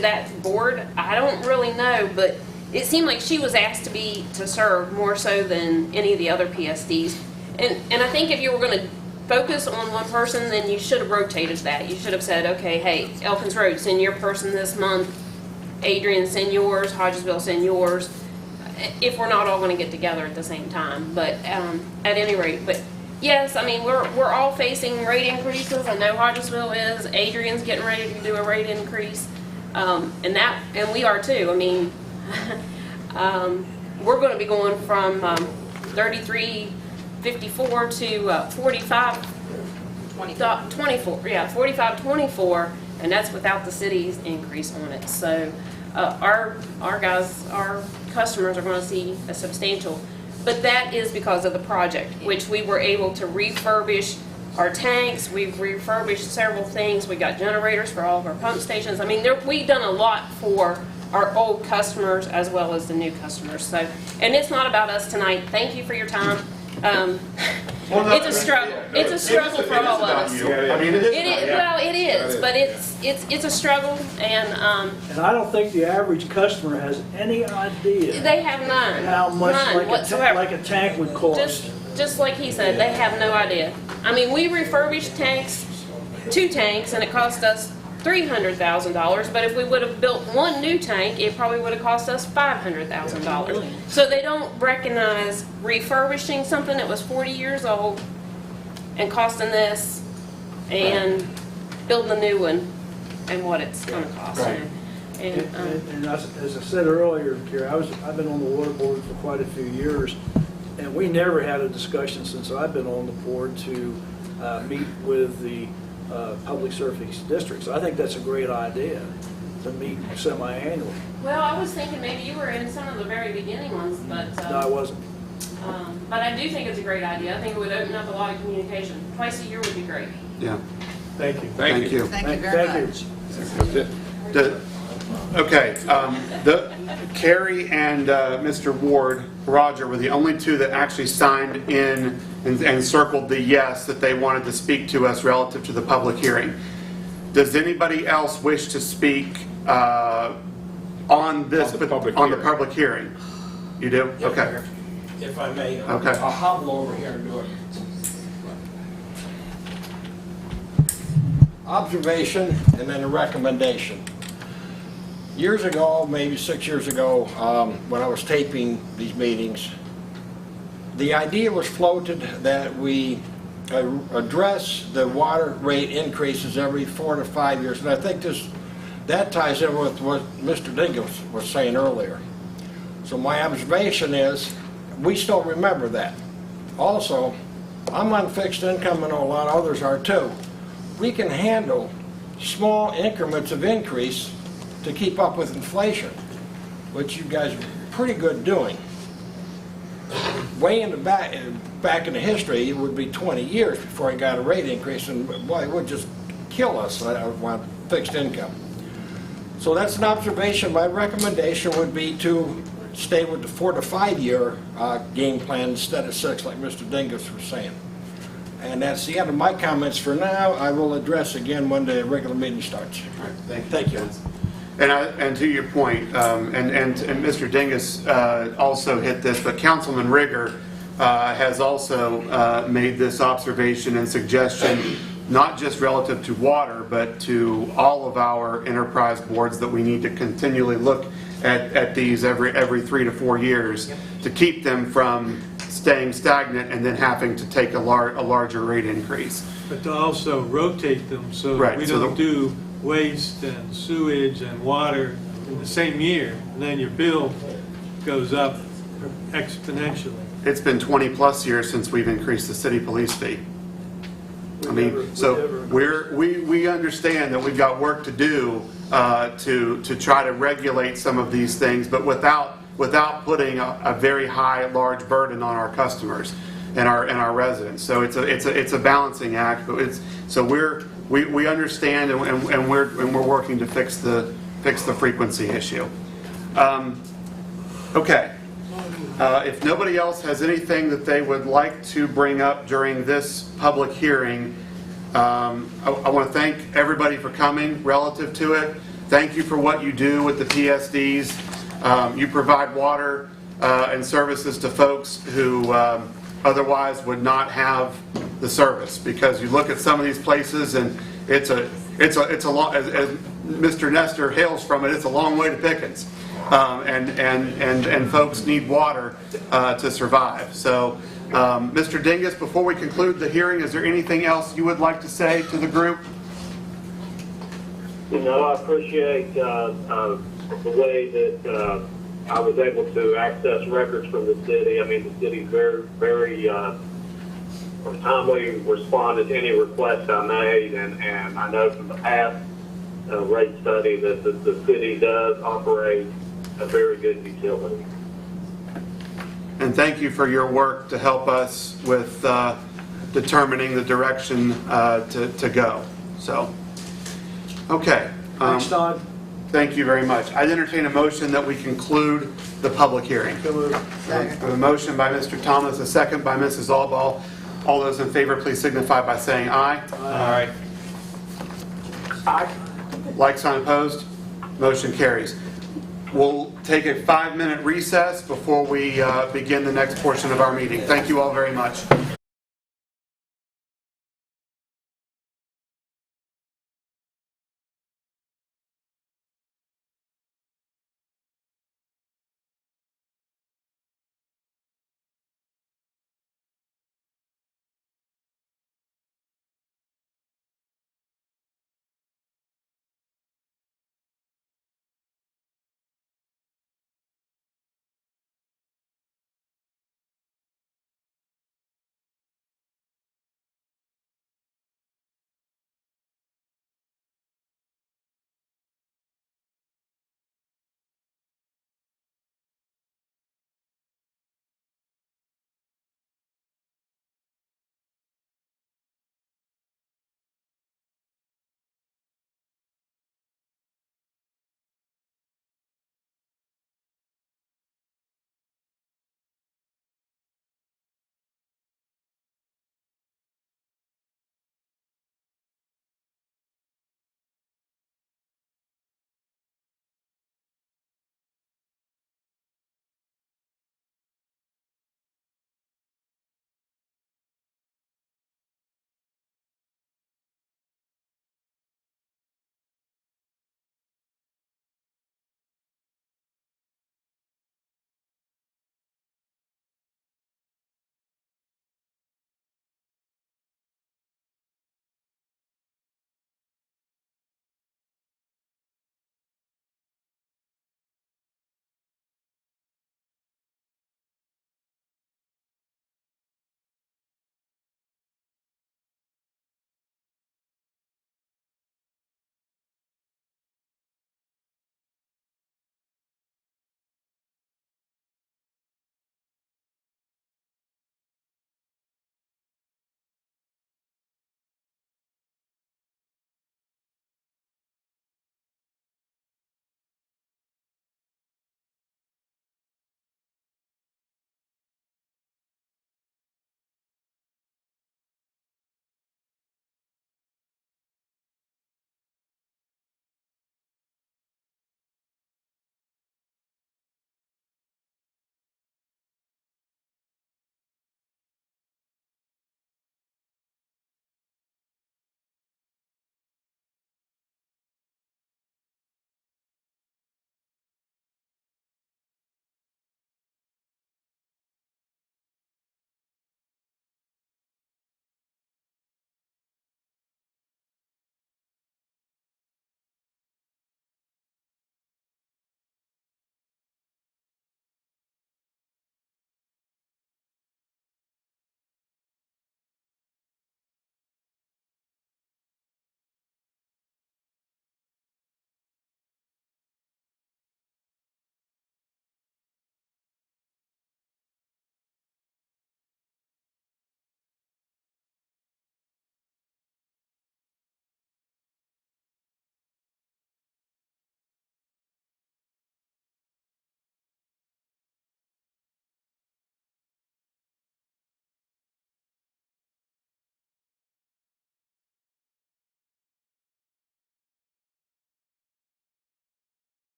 that board. I don't really know, but it seemed like she was asked to serve more so than any of the other PSDs. And I think if you were going to focus on one person, then you should have rotated that. You should have said, okay, hey, Elkins Road, send your person this month. Adrian, send yours. Hodgesville, send yours. If we're not all going to get together at the same time. But at any rate, but yes, I mean, we're all facing rate increases. I know Hodgesville is. Adrian's getting ready to do a rate increase. And we are too. I mean, we're going to be going from 33.54 to 45.24. Yeah, 45.24, and that's without the city's increase on it. So our customers are going to see a substantial, but that is because of the project, which we were able to refurbish our tanks. We've refurbished several things. We got generators for all of our pump stations. I mean, we've done a lot for our old customers as well as the new customers. So, and it's not about us tonight. Thank you for your time. It's a struggle. It's a struggle for all of us. I mean, It is, but it's a struggle, and I don't think the average customer has any idea they have none. how much None whatsoever. like a tank would cost. Just like he said, they have no idea. I mean, we refurbished tanks, 2 tanks, and it cost us $300,000. But if we would have built 1 new tank, it probably would have cost us $500,000. So they don't recognize refurbishing something that was 40 years old and costing this, and building a new one and what it's going to cost. Right. And as I said earlier, Kerry, I've been on the water board for quite a few years, and we never had a discussion since I've been on the board to meet with the public service districts. I think that's a great idea, to meet semi-annually. Well, I was thinking maybe you were in some of the very beginning ones, but No, I wasn't. But I do think it's a great idea. I think it would open up a lot of communication. Twice a year would be great. Yeah, Thank you. thank you. Thank you very Thank you. much. That's it. Okay, Carrie and Mr. Ward, Roger, were the only two that actually signed in and circled the yes that they wanted to speak to us relative to the public hearing. Does anybody else wish to speak on this, On the public on the hearing. public hearing? You do? Okay. If I may, Okay. I'll hobble over here and do it. Observation and then a recommendation. Years ago, maybe 6 years ago, when I was taping these meetings, the idea was floated that we address the water rate increases every 4 to 5 years. And I think that ties in with what Mr. Dingus was saying earlier. So my observation is, we still remember that. Also, I'm on fixed income and a lot of others are too. We can handle small increments of increase to keep up with inflation, which you guys are pretty good doing. Way in the back in the history, it would be 20 years before I got a rate increase, and boy, it would just kill us on fixed income. So that's an observation. My recommendation would be to stay with the 4 to 5 year game plan instead of 6, like Mr. Dingus was saying. And that's the end of my comments for now. I will address again when the regular meeting starts. All right, Thank you. And to your point, and Mr. Dingus also hit this, but Councilman Rigger has also made this observation and suggestion, not just relative to water, but to all of our enterprise boards, that we need to continually look at these every 3 to 4 years to keep them from staying stagnant and then having to take a larger rate increase. But to also rotate them so Right, we so don't do waste and sewage and water in the same year, and then your bill goes up exponentially. It's been 20 plus years since we've increased the city police fee. I mean, so we understand that we've got work to do to try to regulate some of these things, but without putting a very high, large burden on our customers and our residents. So it's a balancing act, but we understand and we're working to fix the frequency issue. Okay. If nobody else has anything that they would like to bring up during this public hearing, I want to thank everybody for coming relative to it. Thank you for what you do with the PSDs. You provide water and services to folks who otherwise would not have the service, because you look at some of these places and it's a long, as Mr. Nestor hails from it, it's a long way to Pickens. And folks need water to survive. So, Mr. Dingus, before we conclude the hearing, is there anything else you would like to say to the group? No, I appreciate the way that I was able to access records from the city. I mean, the city's very timely responded to any request I made, and I know from the past rate study that the city does operate a very good utility. And thank you for your work to help us with determining the direction to go. So, okay. Thanks, Todd. Thank you very much. I'd entertain a motion that we conclude the public hearing. A motion by Mr. Thomas, a second by Mrs. Albaugh. All those in favor, please signify by saying aye. Aye. Aye. Like sign opposed? Motion carries. We'll take a 5-minute recess before we begin the next portion of our meeting. Thank you all very much.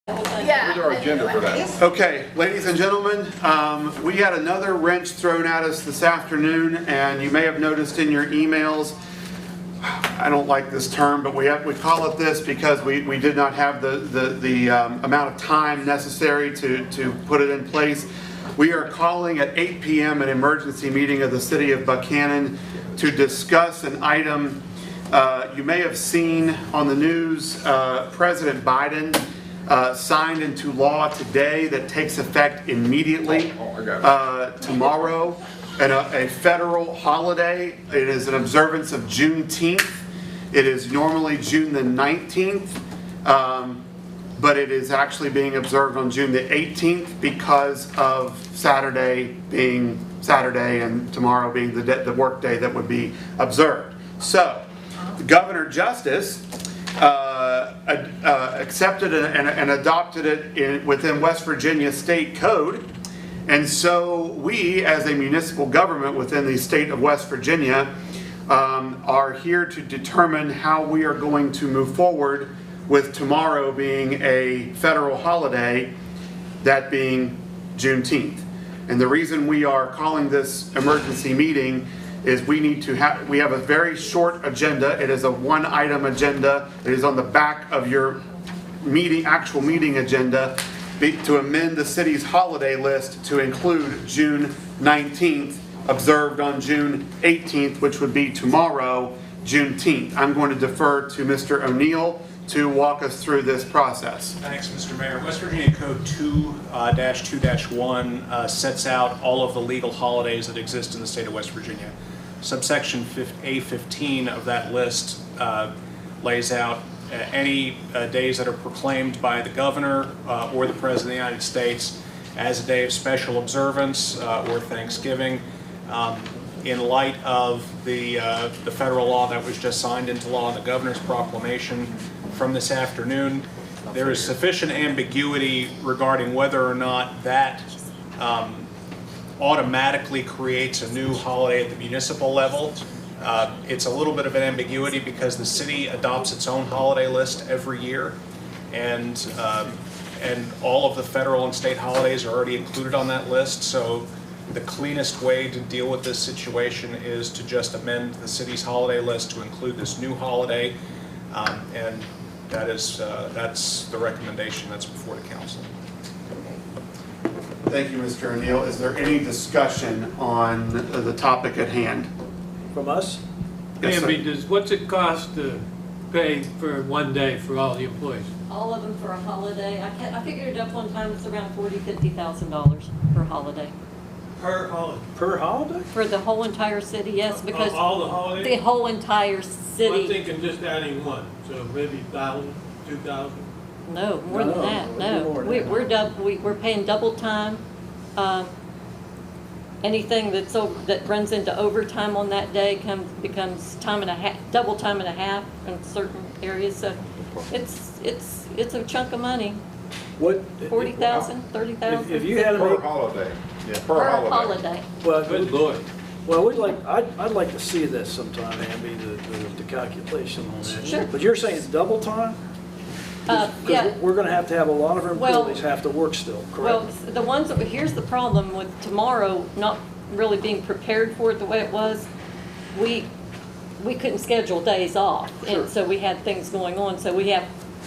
Yeah. Where's our agenda for that? Okay, ladies and gentlemen, we had another wrench thrown at us this afternoon, and you may have noticed in your emails, I don't like this term, but we call it this because we did not have the amount of time necessary to put it in place. We are calling at 8 p.m. an emergency meeting of the city of Buckhannon to discuss an item you may have seen on the news. President Biden signed into law today that takes effect immediately tomorrow, and a federal holiday. It is an observance of Juneteenth. It is normally June the 19th, but it is actually being observed on June the 18th because of Saturday being Saturday and tomorrow being the work day that would be observed. So, the Governor Justice accepted and adopted it within West Virginia State Code. And so we, as a municipal government within the state of West Virginia, are here to determine how we are going to move forward with tomorrow being a federal holiday, that being Juneteenth. And the reason we are calling this emergency meeting is we have a very short agenda. It is a one-item agenda. It is on the back of your actual meeting agenda, to amend the city's holiday list to include June 19th, observed on June 18th, which would be tomorrow, Juneteenth. I'm going to defer to Mr. O'Neill to walk us through this process. Thanks, Mr. Mayor. West Virginia Code 2-2-1 sets out all of the legal holidays that exist in the state of West Virginia. Subsection A15 of that list lays out any days that are proclaimed by the governor or the President of the United States as a day of special observance or Thanksgiving. In light of the federal law that was just signed into law, the governor's proclamation from this afternoon, there is sufficient ambiguity regarding whether or not that automatically creates a new holiday at the municipal level. It's a little bit of an ambiguity because the city adopts its own holiday list every year, and all of the federal and state holidays are already included on that list. So the cleanest way to deal with this situation is to just amend the city's holiday list to include this new holiday, and that's the recommendation that's before the council. Thank you, Mr. O'Neill. Is there any discussion on the topic at hand? From us? Yes, sir. Andy, what's it cost to pay for one day for all the employees? All of them for a holiday. I figured it up one time, it's around $40,000-$50,000 per holiday. Per holiday? Per holiday? For the whole entire city, yes, because All the holidays? the whole entire I'm city, thinking just adding one, so maybe 1,000, 2,000. no, more than that, no. We're paying double time. Anything that runs into overtime on that day becomes time and a half, double time and a half in certain areas. So it's a chunk of money. What? 40,000, 30,000. If you had Per a, holiday. Yeah, per holiday. Good Lord. well, I'd like to see this sometime, Amby, the calculation on that. Sure. But you're saying it's double time? Yeah. Because we're going to have a lot of our Well- employees have to work still, Well, correct? the ones here's the problem with tomorrow not really being prepared for it the way it was. We couldn't schedule days off, and so we had things going on. So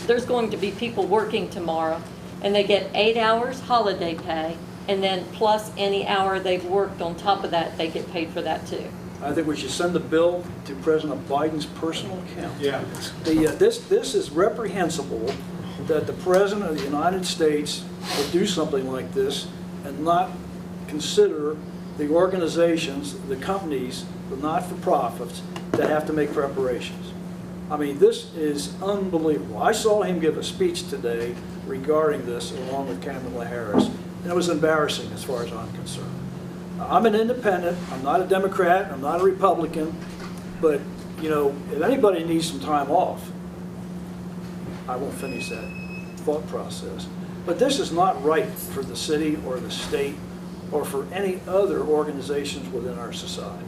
there's going to be people working tomorrow, and they get 8 hours holiday pay, and then plus any hour they've worked on top of that, they get paid for that too. I think we should send the bill to President Biden's personal account. Yeah. This is reprehensible that the President of the United States would do something like this and not consider the organizations, the companies, the not-for-profits that have to make preparations. I mean, this is unbelievable. I saw him give a speech today regarding this along with Kamala Harris, and it was embarrassing as far as I'm concerned. I'm an independent, I'm not a Democrat, I'm not a Republican, but, you know, if anybody needs some time off, I won't finish that thought process. But this is not right for the city or the state or for any other organizations within our society.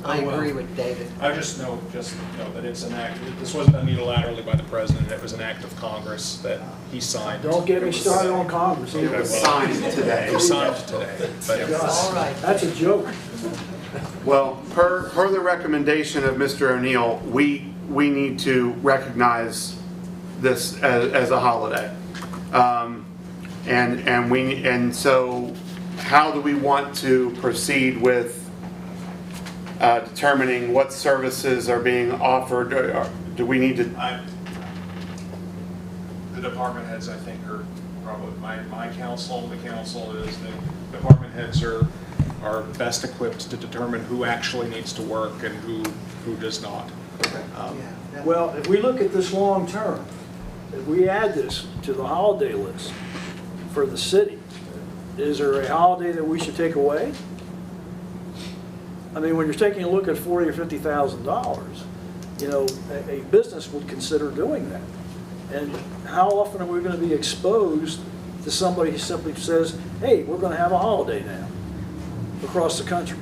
I agree with David. I just know that it's an act, this wasn't done unilaterally by the president, it was an act of Congress that he signed. Don't get me started on Congress. It was signed today. It was signed today, but All right. That's a joke. Well, per the recommendation of Mr. O'Neill, we need to recognize this as a holiday. And so how do we want to proceed with determining what services are being offered? Or do we need to? the department heads, I think, are probably my counsel. The counsel is the department heads are best equipped to determine who actually needs to work and who does not. Well, if we look at this long term, if we add this to the holiday list for the city, is there a holiday that we should take away? I mean, when you're taking a look at $40,000 or $50,000, you know, a business would consider doing that. And how often are we going to be exposed to somebody who simply says, hey, we're going to have a holiday now across the country,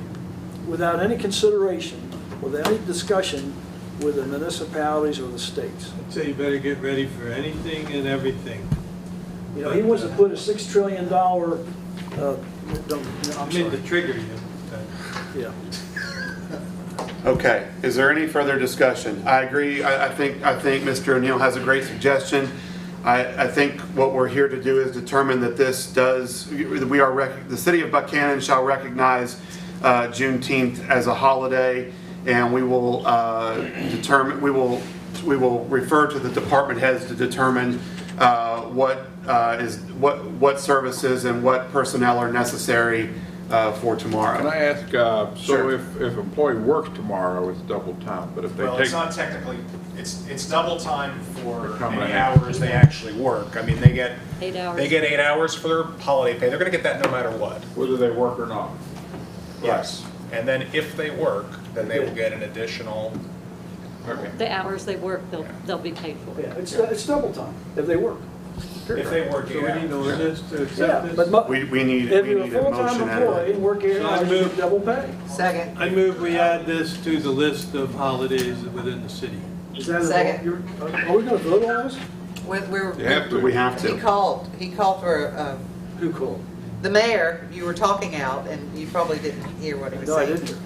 without any consideration, without any discussion with the municipalities or the states? So you better get ready for anything and everything. You know, he wants to put a $6 trillion, I mean to trigger you. Yeah. Okay, is there any further discussion? I agree, I think Mr. O'Neill has a great suggestion. I think what we're here to do is determine that this does, the city of Buckhannon shall recognize Juneteenth as a holiday, and we will determine, we will refer to the department heads to determine what services and what personnel are necessary for tomorrow. Can I ask, Sure. so if employee works tomorrow, it's double time, but if they Well, take... it's not technically, it's double time for They're coming any in. hours they actually work. I mean, they get 8 hours. They get 8 hours for their holiday pay. They're gonna get that no matter what. Whether they work or not. Yes. And then if they work, then they will get an additional, Okay. The hours they work, they'll be paid for. Yeah, it's double time if they work. if they work So 8 we need hours. an ordinance to Yeah, accept this? but We need if a you're a full-time motion and employee and work 8 So I hours, you move- get double pay. Second. I move we add this to the list of holidays within the city. Is that Second. Are we going to vote on this? You have to. We have He to. called for, Who called? the mayor, you were talking out, and you probably didn't hear what he was No, I saying. didn't.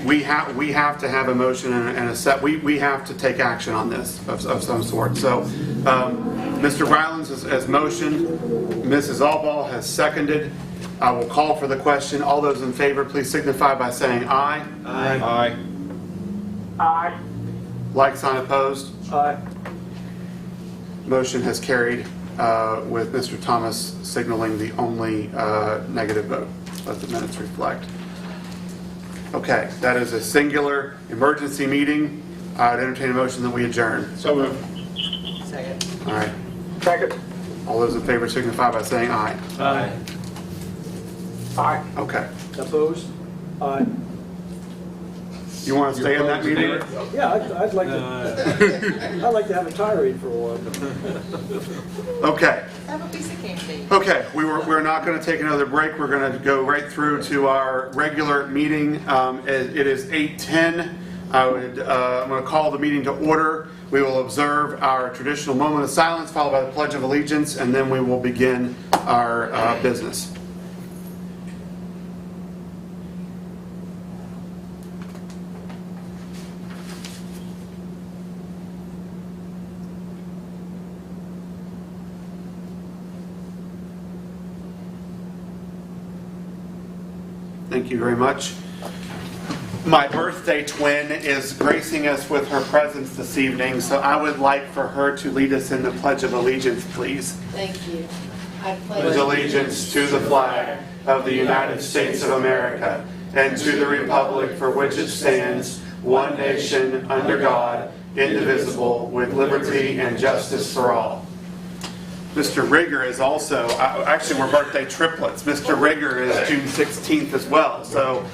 We have to have a motion and a set, we have to take action on this of some sort. So, Mr. Rylands has motioned, Mrs. Albaugh has seconded. I will call for the question. All those in favor, please signify by saying aye. Aye. Aye. Like sign opposed. Aye. Motion has carried with Mr. Thomas signaling the only negative vote. Let the minutes reflect. Okay, that is a singular emergency meeting. I'd entertain a motion that we adjourn. So moved. Second. All right. Second. All those in favor signify by saying aye. Aye. Aye. Okay. Opposed? Aye. You want to stay in that meeting? Yeah, I'd like to, I'd like to have a tirade for a while. Okay. Have a piece of candy. Okay, we're not going to take another break. We're going to go right through to our regular meeting. It is 8:10. I'm going to call the meeting to order. We will observe our traditional moment of silence, followed by the Pledge of Allegiance, and then we will begin our business. Thank you very much. My birthday twin is gracing us with her presence this evening, so I would like for her to lead us in the Pledge of Allegiance, please. Thank you. I Pledge allegiance to the flag of the United States of America and to the republic for which it stands, one nation, under God, indivisible, with liberty and justice for all. Mr. Rigger is also, actually we're birthday triplets. Mr. Rigger is June 16th as well, so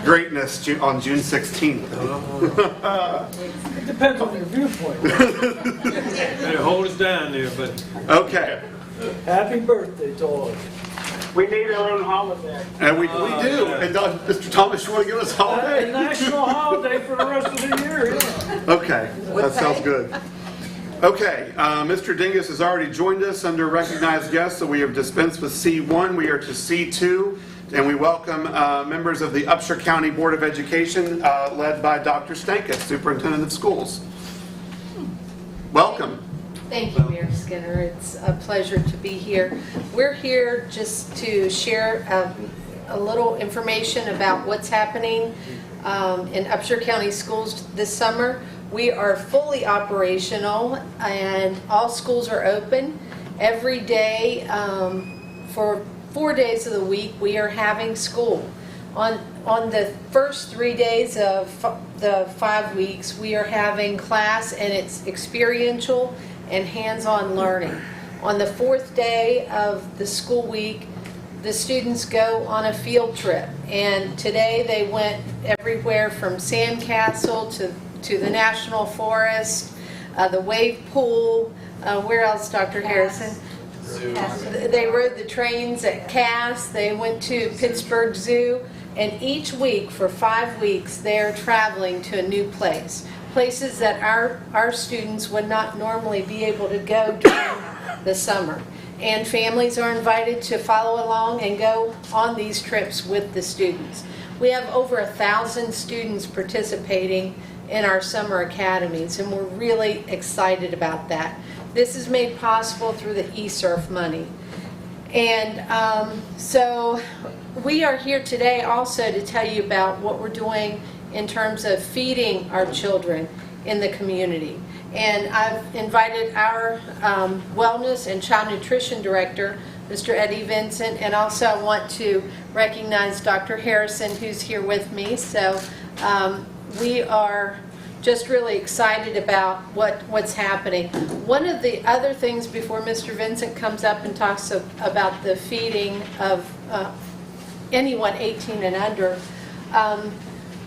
greatness on June 16th. It depends on your viewpoint. Better hold us down there, but Okay. Happy birthday to all of you. We need our own holiday. And we do. And Mr. Thomas, you want to give us a A holiday? national holiday for the rest of the year, yeah. Okay, that sounds good. Okay, Mr. Dingus has already joined us under recognized guests, so we have dispensed with C1. We are to C2, and we welcome members of the Upshur County Board of Education, led by Dr. Stankus, Superintendent of Schools. Welcome. Thank you, Mayor Skinner. It's a pleasure to be here. We're here just to share a little information about what's happening in Upshur County Schools this summer. We are fully operational and all schools are open. Every day for 4 days of the week we are having school. On the first 3 days of the 5 weeks we are having class, and it's experiential and hands-on learning. On the 4th day of the school week, the students go on a field trip, and today they went everywhere from Sandcastle to the National Forest, the wave pool, where else, Dr. Harrison? They rode the trains at Cass, they went to Pittsburgh Zoo, and each week for 5 weeks they're traveling to a new place. Places that our students would not normally be able to go during the summer. And families are invited to follow along and go on these trips with the students. We have over 1,000 students participating in our summer academies, and we're really excited about that. This is made possible through the eSurf money. And so we are here today also to tell you about what we're doing in terms of feeding our children in the community. And I've invited our Wellness and Child Nutrition Director, Mr. Eddie Vincent, and also I want to recognize Dr. Harrison, who's here with me. So we are just really excited about what's happening. One of the other things before Mr. Vincent comes up and talks about the feeding of anyone 18 and under,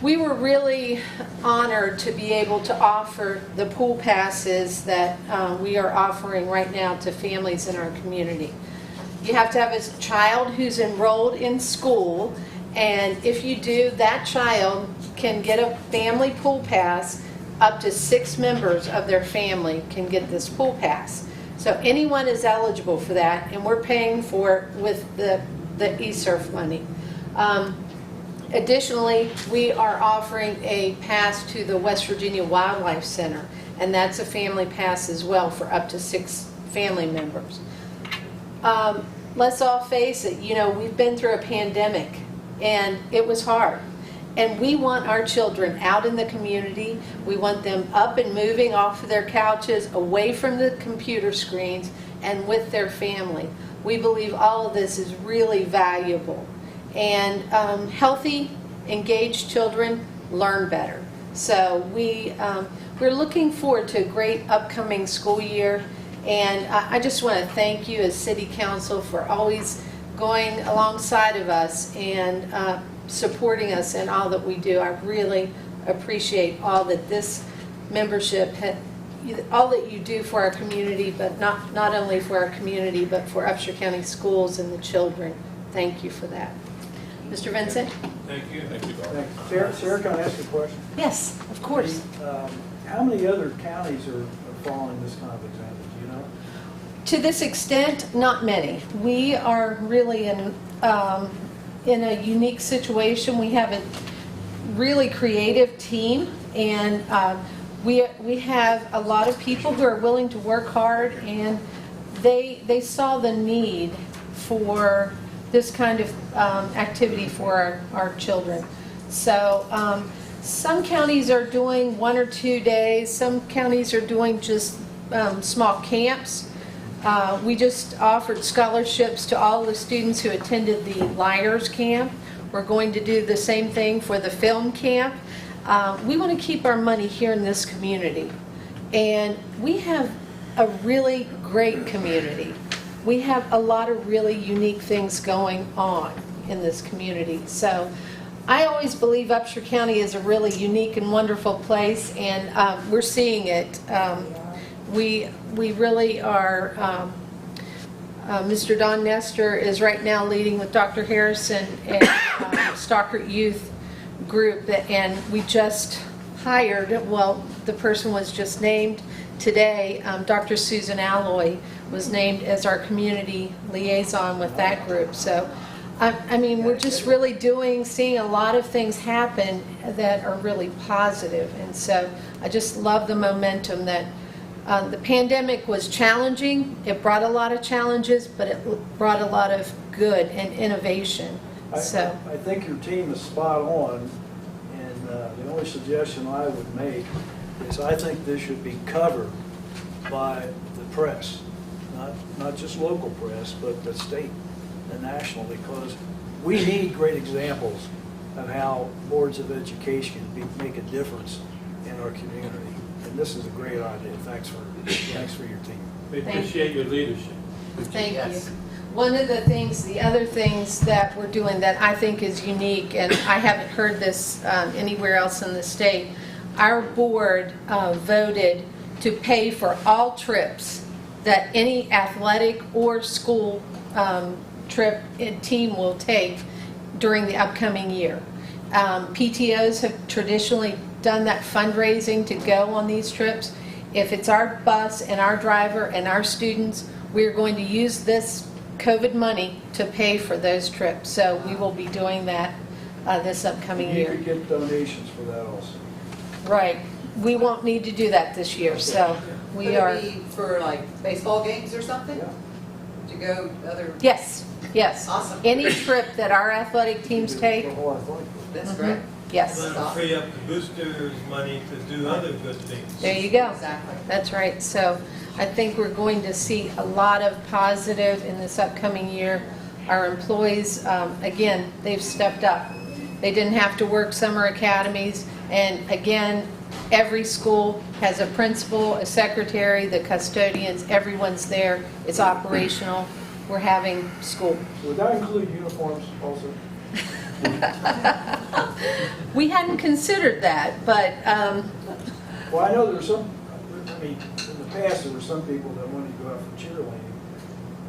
we were really honored to be able to offer the pool passes that we are offering right now to families in our community. You have to have a child who's enrolled in school, and if you do, that child can get a family pool pass. Up to 6 members of their family can get this pool pass. So anyone is eligible for that, and we're paying for it with the eSurf money. Additionally, we are offering a pass to the West Virginia Wildlife Center, and that's a family pass as well for up to 6 family members. Let's all face it, we've been through a pandemic, and it was hard. And we want our children out in the community. We want them up and moving off of their couches, away from the computer screens, and with their family. We believe all of this is really valuable. And healthy, engaged children learn better. So we're looking forward to a great upcoming school year. And I just want to thank you as City Council for always going alongside of us and supporting us in all that we do. I really appreciate all that this membership, all that you do for our community, but not only for our community, but for Upshur County Schools and the children. Thank you for that. Mr. Vincent? Thank you. Thank you, Darla. Sarah, can I ask a question? Yes, of course. How many other counties are following this kind of example, do you know? To this extent, not many. We are really in a unique situation. We have a really creative team, and we have a lot of people who are willing to work hard, and they saw the need for this kind of activity for our children. So some counties are doing 1 or 2 days. Some counties are doing just small camps. We just offered scholarships to all the students who attended the Liars Camp. We're going to do the same thing for the film camp. We want to keep our money here in this community. And we have a really great community. We have a lot of really unique things going on in this community. So I always believe Upshur County is a really unique and wonderful place, and we're seeing it. We really are Mr. Don Nestor is right now leading with Dr. Harrison and Stockert Youth Group, and we just hired, well, the person was just named today, Dr. Susan Alloy was named as our community liaison with that group. So, I mean, we're just really seeing a lot of things happen that are really positive. And so I just love the momentum that the pandemic was challenging. It brought a lot of challenges, but it brought a lot of good and innovation. I think your team is spot on, and the only suggestion I would make is I think this should be covered by the press, not just local press, but the state and national, because we need great examples of how boards of education make a difference in our community. And this is a great idea. Thanks for your team. We appreciate your leadership. Thank you. One of the other things that we're doing that I think is unique, and I haven't heard this anywhere else in the state, our board voted to pay for all trips that any athletic or school trip and team will take during the upcoming year. PTOs have traditionally done that fundraising to go on these trips. If it's our bus and our driver and our students, we're going to use this COVID money to pay for those trips. So we will be doing that this upcoming year. You could get donations for that also. Right. We won't need to do that this year, so we are. Could it be for like baseball games or something? Yeah. To go other? Yes, yes. Awesome. Any trip that our athletic teams take, The whole athletic. That's great. yes. We're going to free up the boosters' money to do other good things. There you go. Exactly. That's right. So I think we're going to see a lot of positive in this upcoming year. Our employees, again, they've stepped up. They didn't have to work summer academies. And again, every school has a principal, a secretary, the custodians, everyone's there. It's operational. We're having school. Would that include uniforms also? We hadn't considered that, but Well, I know there were some, I mean, in the past, there were some people that wanted to go out for cheerleading,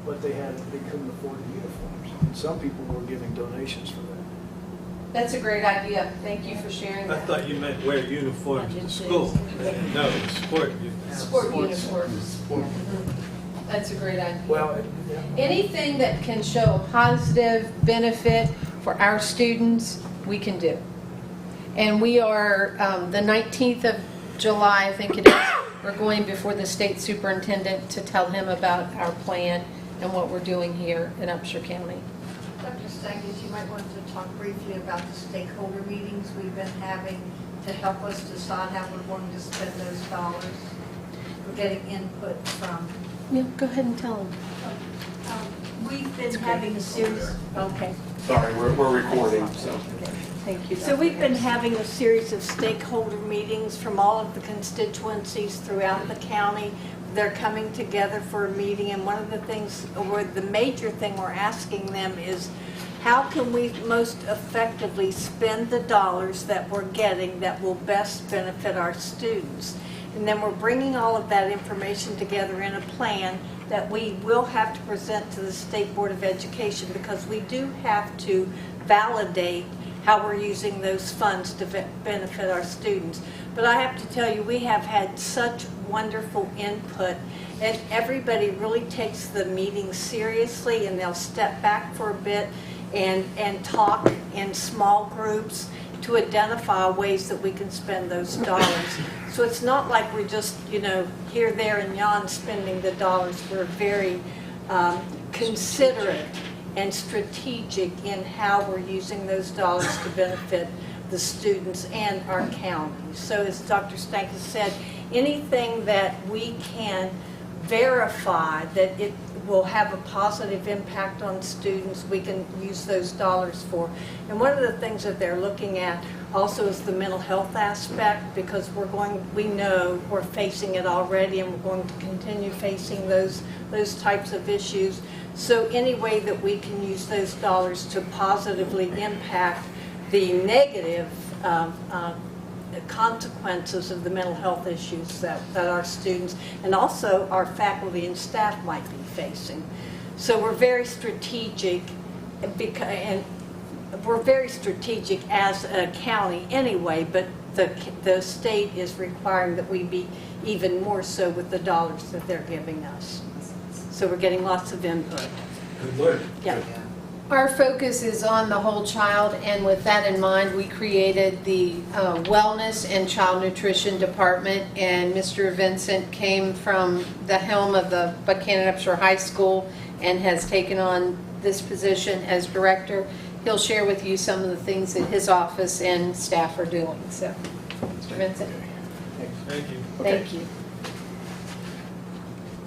but they couldn't afford the uniforms. And some people were giving donations for that. that's a great idea. Thank you for sharing I that. thought you meant wear uniforms to school. No, sport uniforms. Sport uniforms. That's a great idea. Well, yeah. Anything that can show a positive benefit for our students, we can do. And we are, the 19th of July, I think it is, we're going before the state superintendent to tell him about our plan and what we're doing here in Upshur County. Dr. Stanges, you might want to talk briefly about the stakeholder meetings we've been having to help us decide how we're going to spend those dollars. We're getting input from. Yeah, go ahead and tell them. We've been having a series. Okay. Sorry, we're recording, so. Thank you. So we've been having a series of stakeholder meetings from all of the constituencies throughout the county. They're coming together for a meeting, and one of the things, or the major thing we're asking them is, how can we most effectively spend the dollars that we're getting that will best benefit our students? And then we're bringing all of that information together in a plan that we will have to present to the State Board of Education, because we do have to validate how we're using those funds to benefit our students. But I have to tell you, we have had such wonderful input, and everybody really takes the meeting seriously, and they'll step back for a bit and talk in small groups to identify ways that we can spend those dollars. So it's not like we're just, here, there, and yon spending the dollars. We're very considerate and strategic in how we're using those dollars to benefit the students and our county. So as Dr. Stankus said, anything that we can verify that it will have a positive impact on students, we can use those dollars for. And one of the things that they're looking at also is the mental health aspect, because we know we're facing it already, and we're going to continue facing those types of issues. So any way that we can use those dollars to positively impact the negative consequences of the mental health issues that our students and also our faculty and staff might be facing. So we're very strategic, and we're very strategic as a county anyway, but the state is requiring that we be even more so with the dollars that they're giving us. So we're getting lots of input. Good work. Yeah. Our focus is on the whole child, and with that in mind, we created the Wellness and Child Nutrition Department, and Mr. Vincent came from the helm of the Buckhannon Upshur High School and has taken on this position as director. He'll share with you some of the things that his office and staff are doing. So, Mr. Vincent. Thank you. Thank you.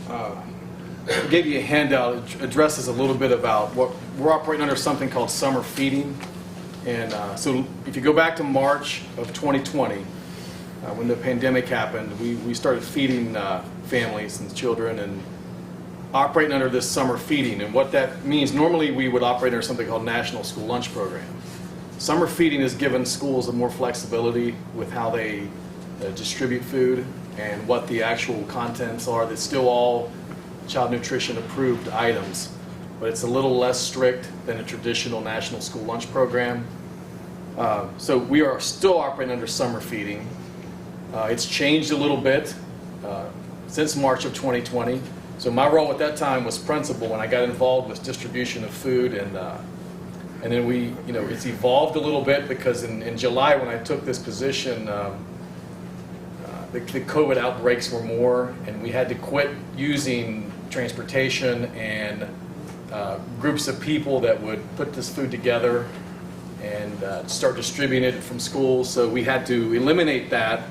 I gave you a handout. It addresses a little bit about what we're operating under, something called summer feeding. And so if you go back to March of 2020, when the pandemic happened, we started feeding families and children and operating under this summer feeding. And what that means, normally we would operate under something called National School Lunch Program. Summer feeding has given schools more flexibility with how they distribute food and what the actual contents are. That's still all child nutrition approved items, but it's a little less strict than a traditional National School Lunch Program. So we are still operating under summer feeding. It's changed a little bit since March of 2020. So my role at that time was principal when I got involved with distribution of food, and then we, it's evolved a little bit because in July when I took this position, the COVID outbreaks were more, and we had to quit using transportation and groups of people that would put this food together and start distributing it from schools. So we had to eliminate that,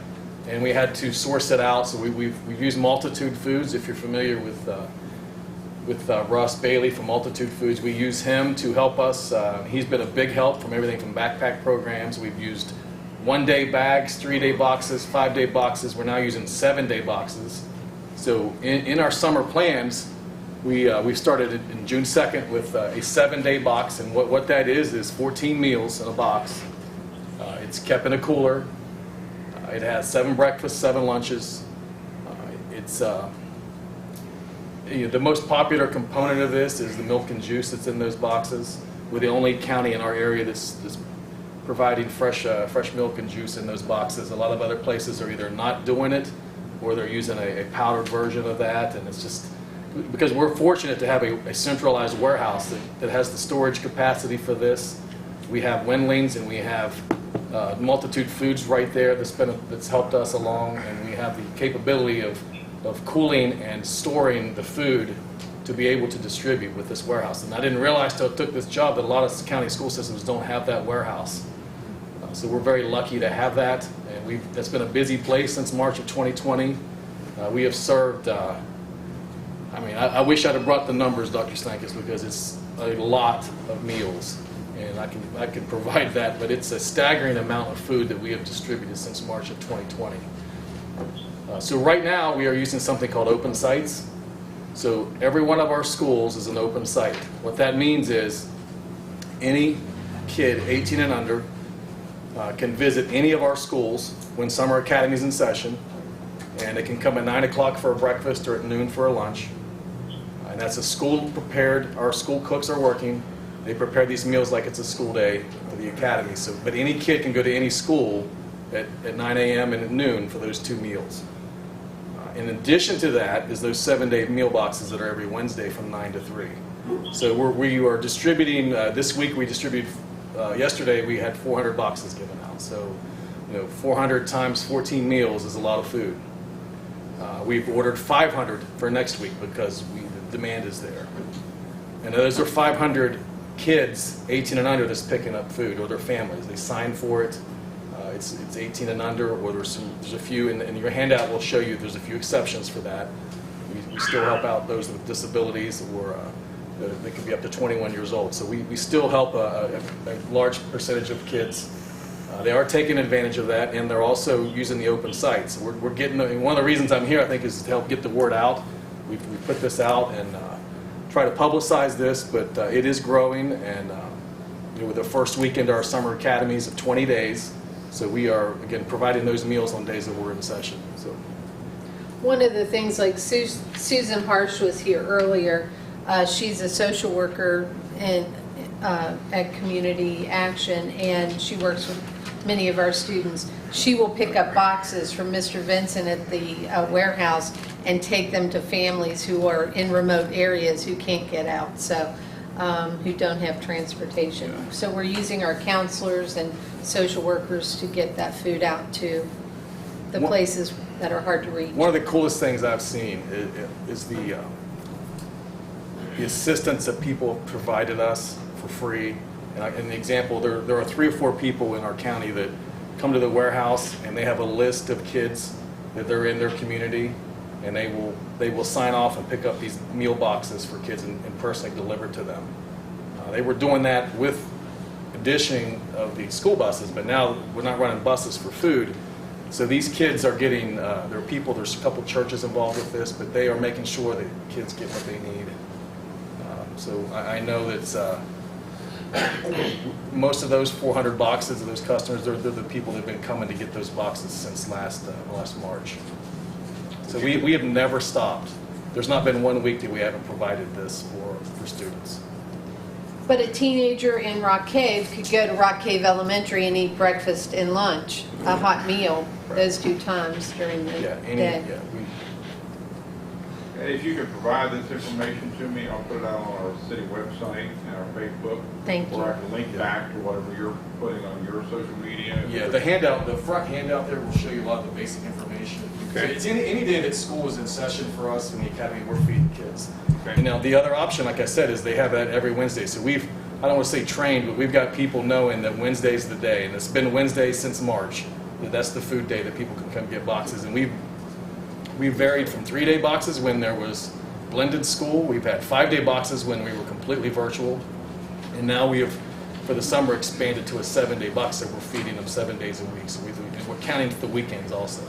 and we had to source it out. So we've used Multitude Foods. If you're familiar with Ross Bailey from Multitude Foods, we use him to help us. He's been a big help from everything from backpack programs. We've used 1-day bags, 3-day boxes, 5-day boxes. We're now using 7-day boxes. So in our summer plans, we started in June 2nd with a 7-day box, and what that is 14 meals in a box. It's kept in a cooler. It has 7 breakfasts, 7 lunches. It's the most popular component of this is the milk and juice that's in those boxes. We're the only county in our area that's providing fresh milk and juice in those boxes. A lot of other places are either not doing it or they're using a powdered version of that, and it's just because we're fortunate to have a centralized warehouse that has the storage capacity for this. We have Wendlings and we have Multitude Foods right there that's helped us along, and we have the capability of cooling and storing the food to be able to distribute with this warehouse. And I didn't realize till I took this job that a lot of county school systems don't have that warehouse. So we're very lucky to have that, and that's been a busy place since March of 2020. We have served, I wish I'd have brought the numbers, Dr. Stankus, because it's a lot of meals, and I can provide that, but it's a staggering amount of food that we have distributed since March of 2020. So right now we are using something called open sites. So every one of our schools is an open site. What that means is any kid 18 and under can visit any of our schools when summer academy is in session, and they can come at 9 o'clock for a breakfast or at noon for a lunch. And that's a school prepared. Our school cooks are working. They prepare these meals like it's a school day for the academy. So, but any kid can go to any school at 9 a.m. and at noon for those 2 meals. In addition to that is those 7-day meal boxes that are every Wednesday from 9 to 3. So we are distributing, this week we distributed, yesterday we had 400 boxes given out. So 400 times 14 meals is a lot of food. We've ordered 500 for next week because the demand is there. And those are 500 kids 18 and under that's picking up food, or their families. They sign for it. It's 18 and under, or there's a few, and your handout will show you there's a few exceptions for that. We still help out those with disabilities, or they can be up to 21 years old. So we still help a large percentage of kids. They are taking advantage of that, and they're also using the open sites. So we're getting, one of the reasons I'm here, I think, is to help get the word out. We put this out and try to publicize this, but it is growing, and with the first weekend of our summer academies of 20 days. So we are, again, providing those meals on days that we're in session. So One of the things, like Susan Harsh was here earlier, She's a social worker at Community Action, and she works with many of our students. She will pick up boxes from Mr. Vincent at the warehouse and take them to families who are in remote areas who can't get out, so who don't have transportation. So we're using our counselors and social workers to get that food out to the places that are hard to reach. One of the coolest things I've seen is the assistance that people have provided us for free. And an example, there are 3 or 4 people in our county that come to the warehouse and they have a list of kids that they're in their community, and they will sign off and pick up these meal boxes for kids and personally deliver to them. They were doing that with addition of the school buses, but now we're not running buses for food. So these kids are getting, there are people, there's a couple churches involved with this, but they are making sure that kids get what they need. So I know that most of those 400 boxes of those customers, they're the people that have been coming to get those boxes since last March. So we have never stopped. There's not been one week that we haven't provided this for students. But a teenager in Rock Cave could go to Rock Cave Elementary and eat breakfast and lunch, a hot meal, those 2 times during the day. And if you could provide this information to me, I'll put it out on our city website and our Facebook. Thank you. Or I can link back to whatever you're putting on your social media. Yeah, the handout, the front handout there will show you a lot of the basic information. Okay. So it's any day that school is in session for us in the academy, we're feeding kids. Okay. And now the other option, like I said, is they have that every Wednesday. So I don't want to say trained, but we've got people knowing that Wednesday's the day, and it's been Wednesday since March. That's the food day that people can come get boxes. And we varied from 3-day boxes when there was blended school. We've had 5-day boxes when we were completely virtual. And now we have, for the summer, expanded to a 7-day box that we're feeding them 7 days a week. So we're counting the weekends also.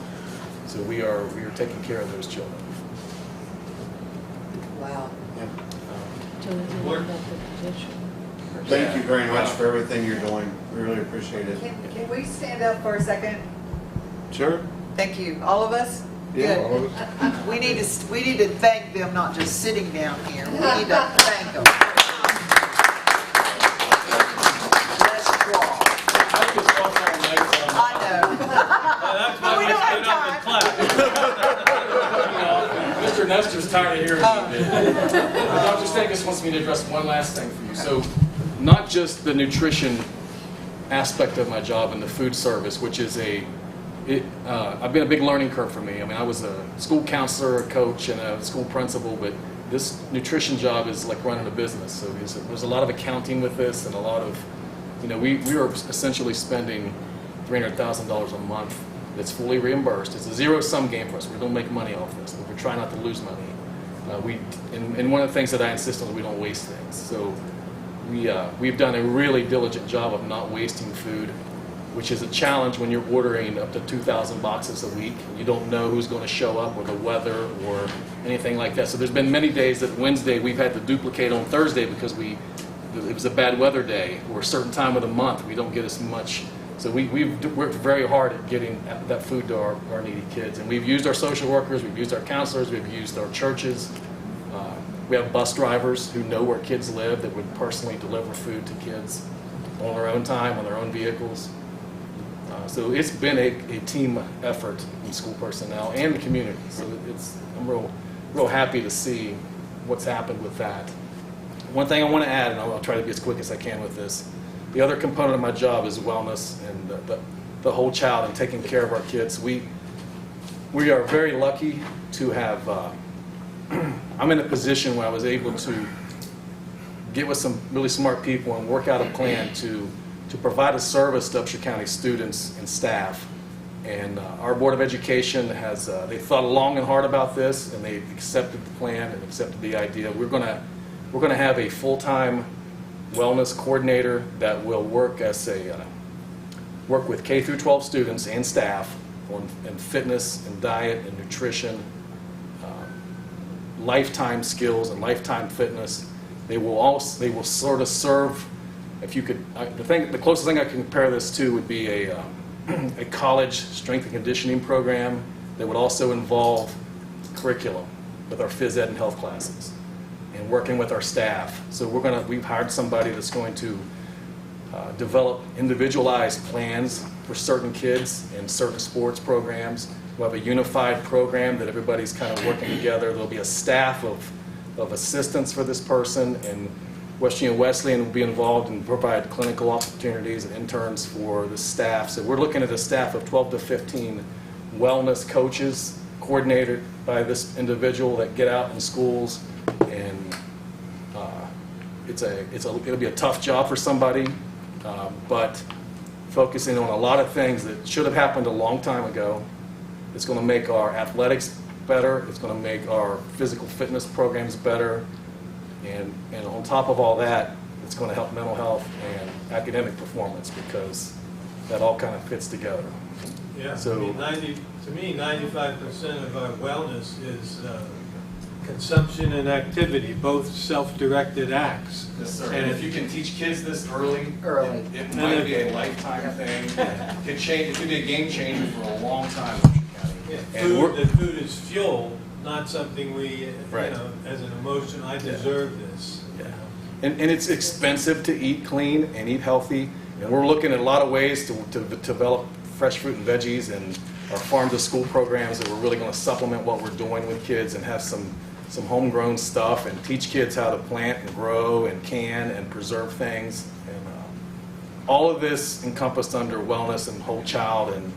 So we are taking care of those children. Wow. Thank you very much for everything you're doing. We really appreciate it. Can we stand up for a second? Sure. Thank you. All of us? Yeah, Good. all of us. We need to thank them, not just sitting down here. We need to thank them. Let's walk. I know. That's why We we don't have stood up and clapped. Mr. Nestor's tired of hearing me. Dr. Stankus wants me to address one last thing for you. So, not just the nutrition aspect of my job and the food service, which is I've been a big learning curve for me. I mean, I was a school counselor, a coach, and a school principal, but this nutrition job is like running a business. So there's a lot of accounting with this, and a lot of, we are essentially spending $300,000 a month that's fully reimbursed. It's a zero-sum game for us. We don't make money off this, but we're trying not to lose money. And one of the things that I insist on is we don't waste things. So we've done a really diligent job of not wasting food, which is a challenge when you're ordering up to 2,000 boxes a week. You don't know who's going to show up, or the weather, or anything like that. So there's been many days that Wednesday we've had to duplicate on Thursday because it was a bad weather day, or a certain time of the month we don't get as much. So we've worked very hard at getting that food to our needy kids. And we've used our social workers, we've used our counselors, we've used our churches. We have bus drivers who know where kids live that would personally deliver food to kids on their own time, on their own vehicles. So it's been a team effort in school personnel and the community. So I'm real happy to see what's happened with that. One thing I want to add, and I'll try to be as quick as I can with this, the other component of my job is wellness and the whole child and taking care of our kids. We are very lucky to have, I'm in a position where I was able to get with some really smart people and work out a plan to provide a service to Upshur County students and staff. And our Board of Education has, they thought long and hard about this, and they accepted the plan and accepted the idea. We're going to have a full-time wellness coordinator that will work work with K through 12 students and staff in fitness and diet and nutrition, lifetime skills and lifetime fitness. They will sort of serve. If you could, the closest thing I can compare this to would be a college strength and conditioning program that would also involve curriculum with our phys ed and health classes. and working with our staff. So we've hired somebody that's going to develop individualized plans for certain kids and certain sports programs. We'll have a unified program that everybody's kind of working together. There'll be a staff of assistants for this person, and West Virginia Wesleyan will be involved and provide clinical opportunities and interns for the staff. So we're looking at a staff of 12 to 15 wellness coaches coordinated by this individual that get out in schools, and it'll be a tough job for somebody, but focusing on a lot of things that should have happened a long time ago. It's going to make our athletics better. It's going to make our physical fitness programs better. And on top of all that, it's going to help mental health and academic performance, because that all kind of fits together. Yeah, So, I mean, to me, 95% of our wellness is consumption and activity, both self-directed acts. Yes, sir. And And if you can teach kids this early, it might be a lifetime thing. It could be a game changer for a long time in Upshur County. Yeah, that food is fuel, not something we, Right. as an emotion, I deserve this. Yeah. And it's expensive to eat clean and eat healthy. And we're looking at a lot of ways to develop fresh fruit and veggies and our farm to school programs that we're really going to supplement what we're doing with kids and have some homegrown stuff and teach kids how to plant and grow and can and preserve things. And all of this encompassed under wellness and whole child and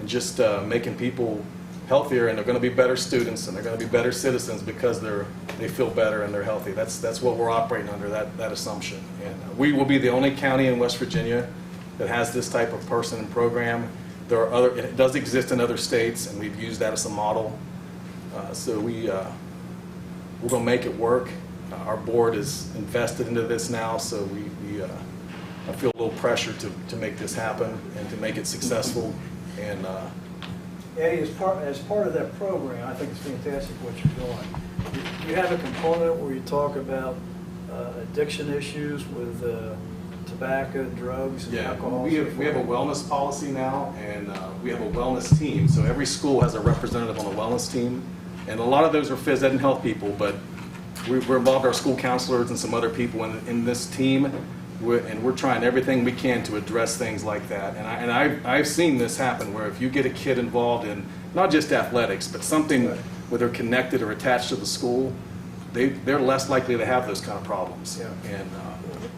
just making people healthier, and they're going to be better students and they're going to be better citizens because they feel better and they're healthy. That's what we're operating under, that assumption. And we will be the only county in West Virginia that has this type of person and program. It does exist in other states, and we've used that as a model. So we're going to make it work. Our board is invested into this now, so I feel a little pressure to make this happen and to make it successful. And Eddie, as part of that program, I think it's fantastic what you're doing. You have a component where you talk about addiction issues with tobacco, drugs, and alcohol. We have a wellness policy now, and we have a wellness team. So every school has a representative on the wellness team, and a lot of those are phys ed and health people, but we're involved our school counselors and some other people in this team, and we're trying everything we can to address things like that. And I've seen this happen where if you get a kid involved in not just athletics, but something where they're connected or attached to the school, they're less likely to have those kind of problems. Yeah. And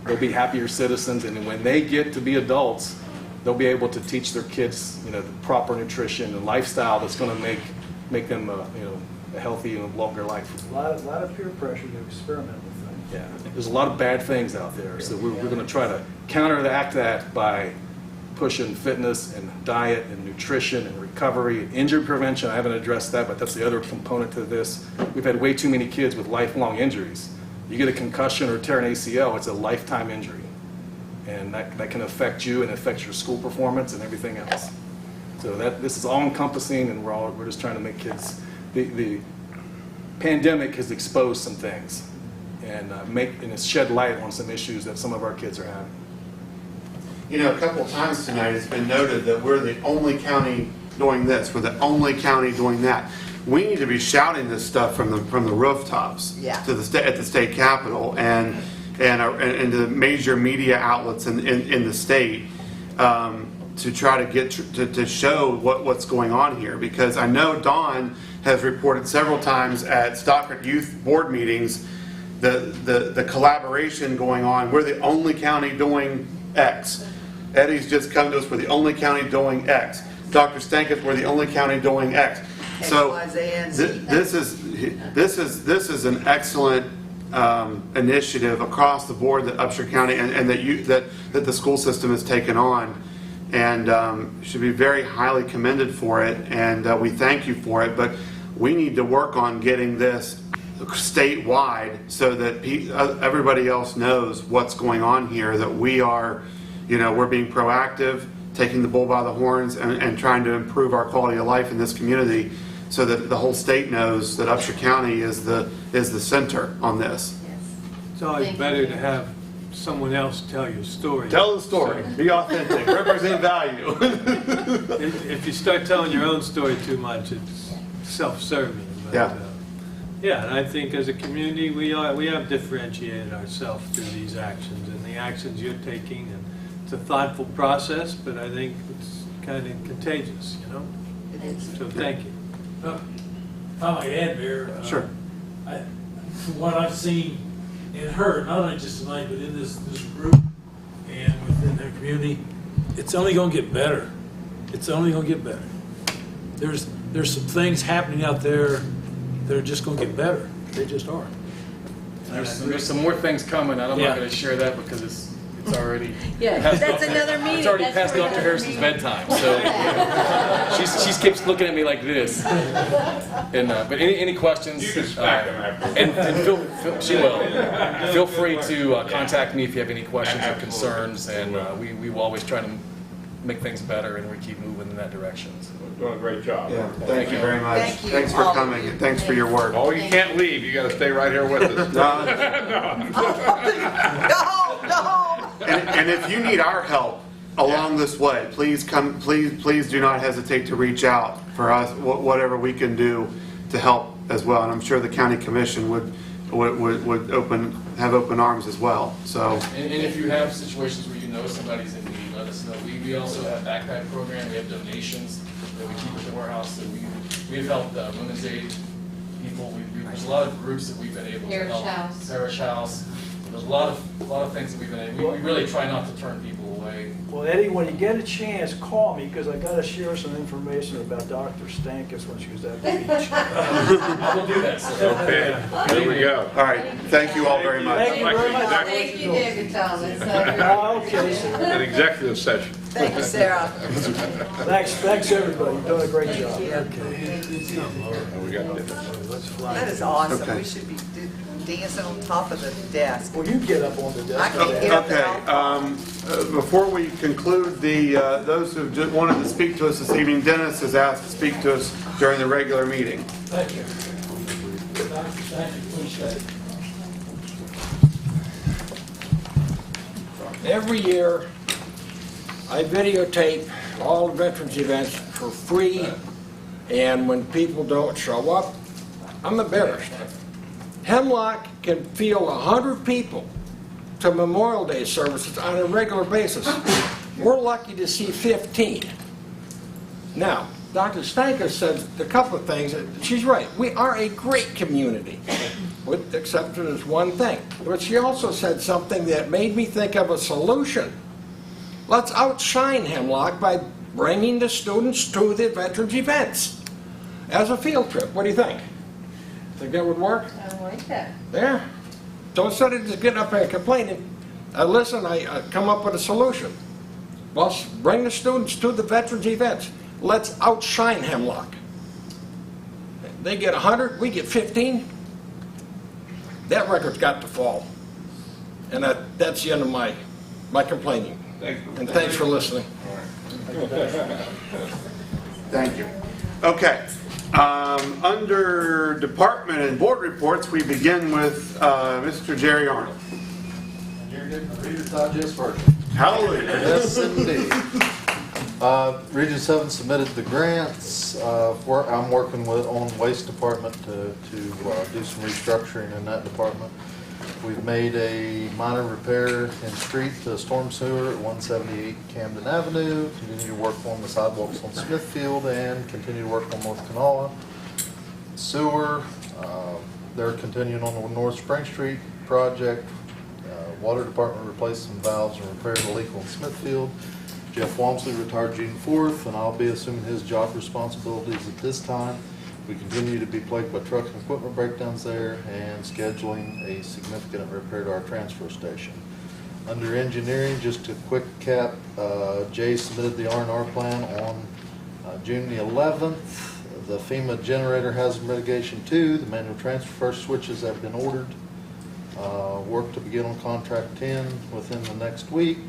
they'll be happier citizens, and when they get to be adults, they'll be able to teach their kids, the proper nutrition and lifestyle that's going to make them, a healthy and longer life. A lot of peer pressure to experiment with things. Yeah, there's a lot of bad things out there, so we're going to try to counteract that by pushing fitness and diet and nutrition and recovery, injury prevention. I haven't addressed that, but that's the other component to this. We've had way too many kids with lifelong injuries. You get a concussion or tear an ACL, it's a lifetime injury. And that can affect you and affect your school performance and everything else. So this is all encompassing, and we're just trying to make kids. The pandemic has exposed some things and it's shed light on some issues that some of our kids are having. A couple of times tonight it's been noted that we're the only county doing this, we're the only county doing that. We need to be shouting this stuff from the rooftops to at the state capitol and the major media outlets in the state to try to get to show what's going on here, because I know Dawn has reported several times at Stockton Youth Board meetings the collaboration going on. We're the only county doing X. Eddie's just come to us, we're the only county doing X. Dr. Stankus, we're the only county doing X. So this is an excellent initiative across the board that Upshur County and that the school system has taken on, and should be very highly commended for it, and we thank you for it. But we need to work on getting this statewide so that everybody else knows what's going on here, that we are, we're being proactive, taking the bull by the horns, and trying to improve our quality of life in this community, so that the whole state knows that Upshur County is the center on this. It's always better to have someone else tell your story. Tell the story. Be authentic. Represent value. If you start telling your own story too much, it's self-serving. But, Yeah, and I think as a community, we have differentiated ourselves through these actions and the actions you're taking. And it's a thoughtful process, but I think it's kind of contagious, you know? It is. So thank you. If I might add, Mayor. Sure. From what I've seen and heard, not only just tonight, but in this group and within the community, it's only going to get better. It's only going to get better. There's some things happening out there that are just going to get better. They just are. There's some more things coming, and I'm Yeah. not going to share that because it's already Yeah, past that's Dr. another meeting. It's already That's past for Dr. another Harrison's meeting. bedtime, so she keeps looking at me like this. And but any questions? You can smack them after. And she will. Feel free to contact me if you have any questions or concerns, and we will always try to make things better, and we keep moving in that direction. So. Doing a great job. Yeah, thank you very much. Thank you, Thanks for all of coming, you. and thanks for your work. Oh, you can't leave. You got to stay right here with us. No. And if you need our help along this way, please do not hesitate to reach out for us, whatever we can do to help as well. And I'm sure the county commission would have open arms as well. So. And if you have situations where you know somebody's in need, let us know. We also have a backpack program. We have donations that we keep at the warehouse. So we've helped Women's Aid people. There's a lot of groups that we've been able to help. Parish House. There's a lot of things that we've been able. We really try not to turn people away. Well, Eddie, when you get a chance, call me, because I got to share some information about Dr. Stankus when she was at the beach. I will do that, sir. Okay, here we go. All right, thank you all very much. Thank you very much. Thank you, David Thomas. Okay. An executive session. Thank you, Sarah. Thanks, everybody. You're doing a great job. We got it. That is awesome. Okay. We should be dancing on top of the desk. Well, you get up on the I desk. can't get up Okay, there. before we conclude, those who just wanted to speak to us this evening, Dennis has asked to speak to us during the regular meeting. Thank you. Thank you. Appreciate it. Every year, I videotape all the veterans events for free, and when people don't show up, I'm embarrassed. Hemlock can field 100 people to Memorial Day services on a regular basis. We're lucky to see 15. Now, Dr. Stankus said a couple of things. She's right. We are a great community, with the exception of one thing. But she also said something that made me think of a solution. Let's outshine Hemlock by bringing the students to the veterans events as a field trip. What do you think? Think that would work? I like that. Yeah. So instead of just getting up there and complaining, I come up with a solution. Well, bring the students to the veterans events. Let's outshine Hemlock. They get 100, we get 15. That record's got to fall. And that's the end of my complaining. And thanks for listening. Thank you. Okay. Under department and board reports, we begin with Mr. Jerry Arnold. And you're getting the Reader's Digest version. Hallelujah. Yes, indeed. Region 7 submitted the grants. I'm working on Waste Department to do some restructuring in that department. We've made a minor repair in street to storm sewer at 178 Camden Avenue. Continue to work on the sidewalks on Smithfield and continue to work on North Kanawha. Sewer, they're continuing on the North Spring Street project. Water Department replaced some valves and repaired a leak on Smithfield. Jeff Walmsley retired June 4th, and I'll be assuming his job responsibilities at this time. We continue to be plagued by truck and equipment breakdowns there and scheduling a significant repair to our transfer station. Under engineering, just a quick cap, Jay submitted the R&R plan on June the 11th. The FEMA generator hazard mitigation 2, the manual transfer switches have been ordered. Work to begin on contract 10 within the next week.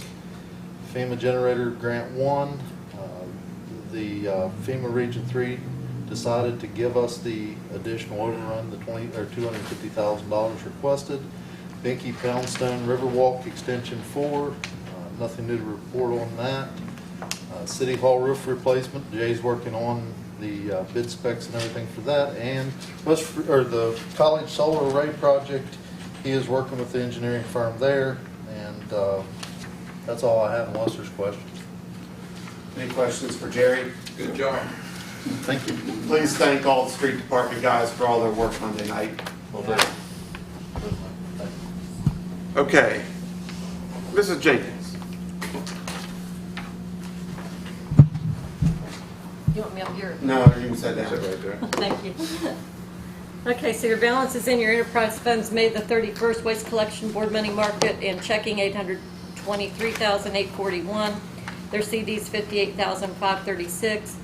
FEMA generator grant 1, the FEMA Region 3 decided to give us the additional overrun, the $250,000 requested. Binky Poundstone Riverwalk Extension 4, nothing new to report on that. City Hall roof replacement, Jay's working on the bid specs and everything for that. And the college solar array project, he is working with the engineering firm there. And that's all I have unless there's questions. Any questions for Jerry? Good job. Thank you. Please thank all the street department guys for all their work Monday night. Well done. Okay. Mrs. Jenkins. You want me up here? No, you can sit down. Sit right there. Thank you. Okay, so your balance is in your enterprise funds, May the 31st, waste collection, board money market, and checking $823,841. Their CDs $58,536.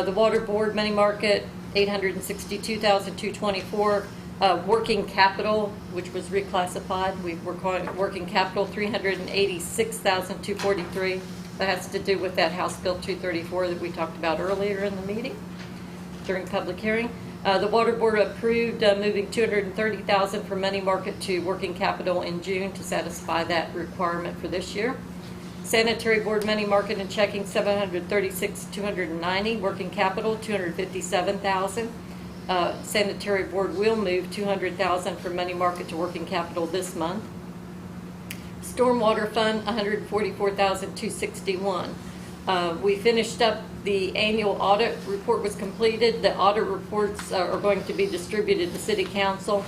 The water board money market $862,224. Working capital, which was reclassified, we're calling it working capital, $386,243. That has to do with that House Bill 234 that we talked about earlier in the meeting during public hearing. The water board approved moving $230,000 from money market to working capital in June to satisfy that requirement for this year. Sanitary board money market and checking $736,290. Working capital $257,000. Sanitary board will move $200,000 from money market to working capital this month. Stormwater fund $144,261. We finished up the annual audit report was completed. The audit reports are going to be distributed to City Council,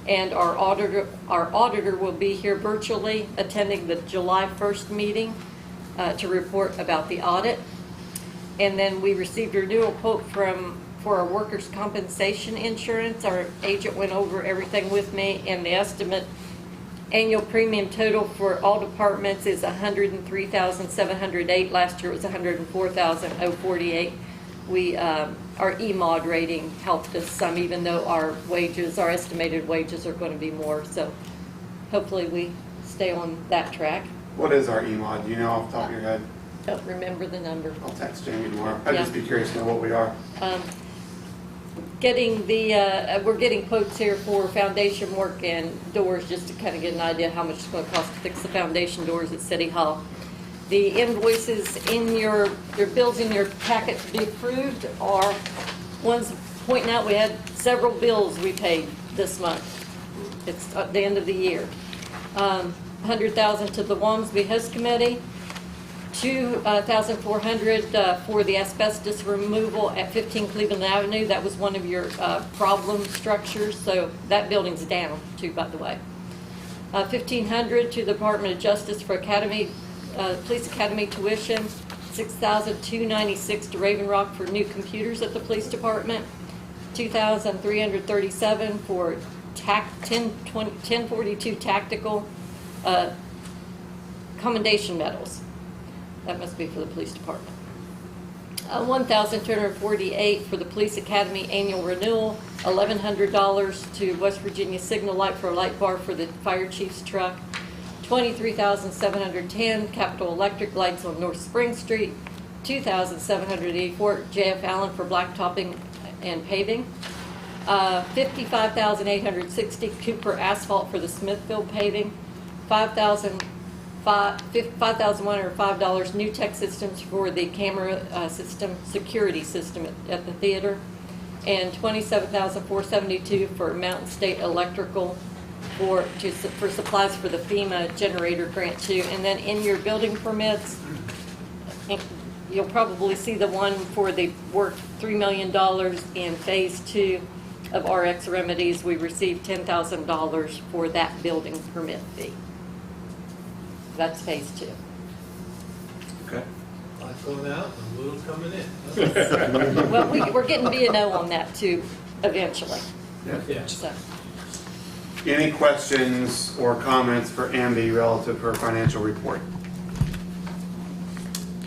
and our auditor will be here virtually attending the July 1st meeting to report about the audit. And then we received a renewal quote for our workers' compensation insurance. Our agent went over everything with me, and the estimate annual premium total for all departments is $103,708. Last year it was $104,048. Our E-mod rating helped us some, even though our estimated wages are going to be more. So hopefully we stay on that track. What is our E-mod? Do you know off the top of your head? Don't remember the number. I'll text Jamie tomorrow. I'd just be curious to know what we are. We're getting quotes here for foundation work and doors, just to kind of get an idea how much it's going to cost to fix the foundation doors at City Hall. The invoices in your bills in your packet to be approved are ones pointing out we had several bills we paid this month. It's at the end of the year. $100,000 to the Wamsby Host Committee. $2,400 for the asbestos removal at 15 Cleveland Avenue. That was one of your problem structures, so that building's down too, by the way. $1,500 to the Department of Justice for Police Academy tuition. $6,296 to Raven Rock for new computers at the police department. $2,337 for 1042 tactical commendation medals. That must be for the police department. $1,248 for the Police Academy annual renewal. $1,100 to West Virginia Signal Light for a light bar for the fire chief's truck. $23,710 Capital Electric lights on North Spring Street. $2,784 JF Allen for blacktopping and paving. $55,860 Cooper asphalt for the Smithfield paving. $5,105 new tech systems for the camera security system at the theater, and $27,472 for Mountain State Electrical for supplies for the FEMA generator grant too. And then in your building permits, you'll probably see the one for the work $3 million in phase 2 of RX Remedies. We received $10,000 for that building permit fee. That's phase 2. Okay. Light going out and a little coming in. Well, we're getting B&O on that too, eventually. Yeah. So. Any questions or comments for Amby relative to her financial report?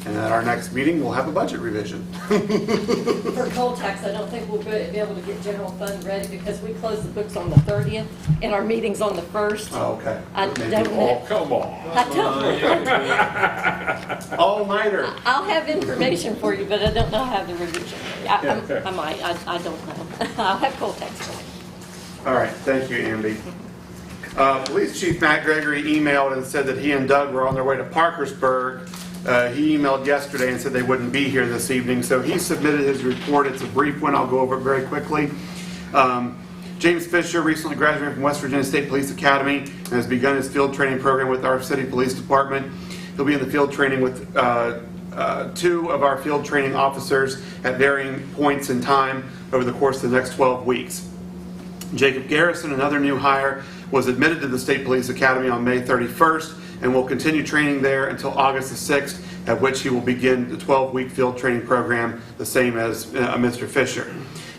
And at our next meeting, we'll have a budget revision. For coal tax, I don't think we'll be able to get general fund ready because we close the books on the 30th and our meeting's on the 1st. Oh, okay. I don't know. Oh, come on. All-nighter. I'll have information for you, but I don't know how the revision. I might. I don't know. I'll have coal tax for you. All right. Thank you, Amby. Police Chief Matt Gregory emailed and said that he and Doug were on their way to Parkersburg He emailed yesterday and said they wouldn't be here this evening, so he submitted his report. It's a brief one. I'll go over it very quickly. James Fisher recently graduated from West Virginia State Police Academy and has begun his field training program with our city police department. He'll be in the field training with 2 of our field training officers at varying points in time over the course of the next 12 weeks. Jacob Garrison, another new hire, was admitted to the State Police Academy on May 31st and will continue training there until August the 6th, at which he will begin the 12-week field training program, the same as Mr. Fisher.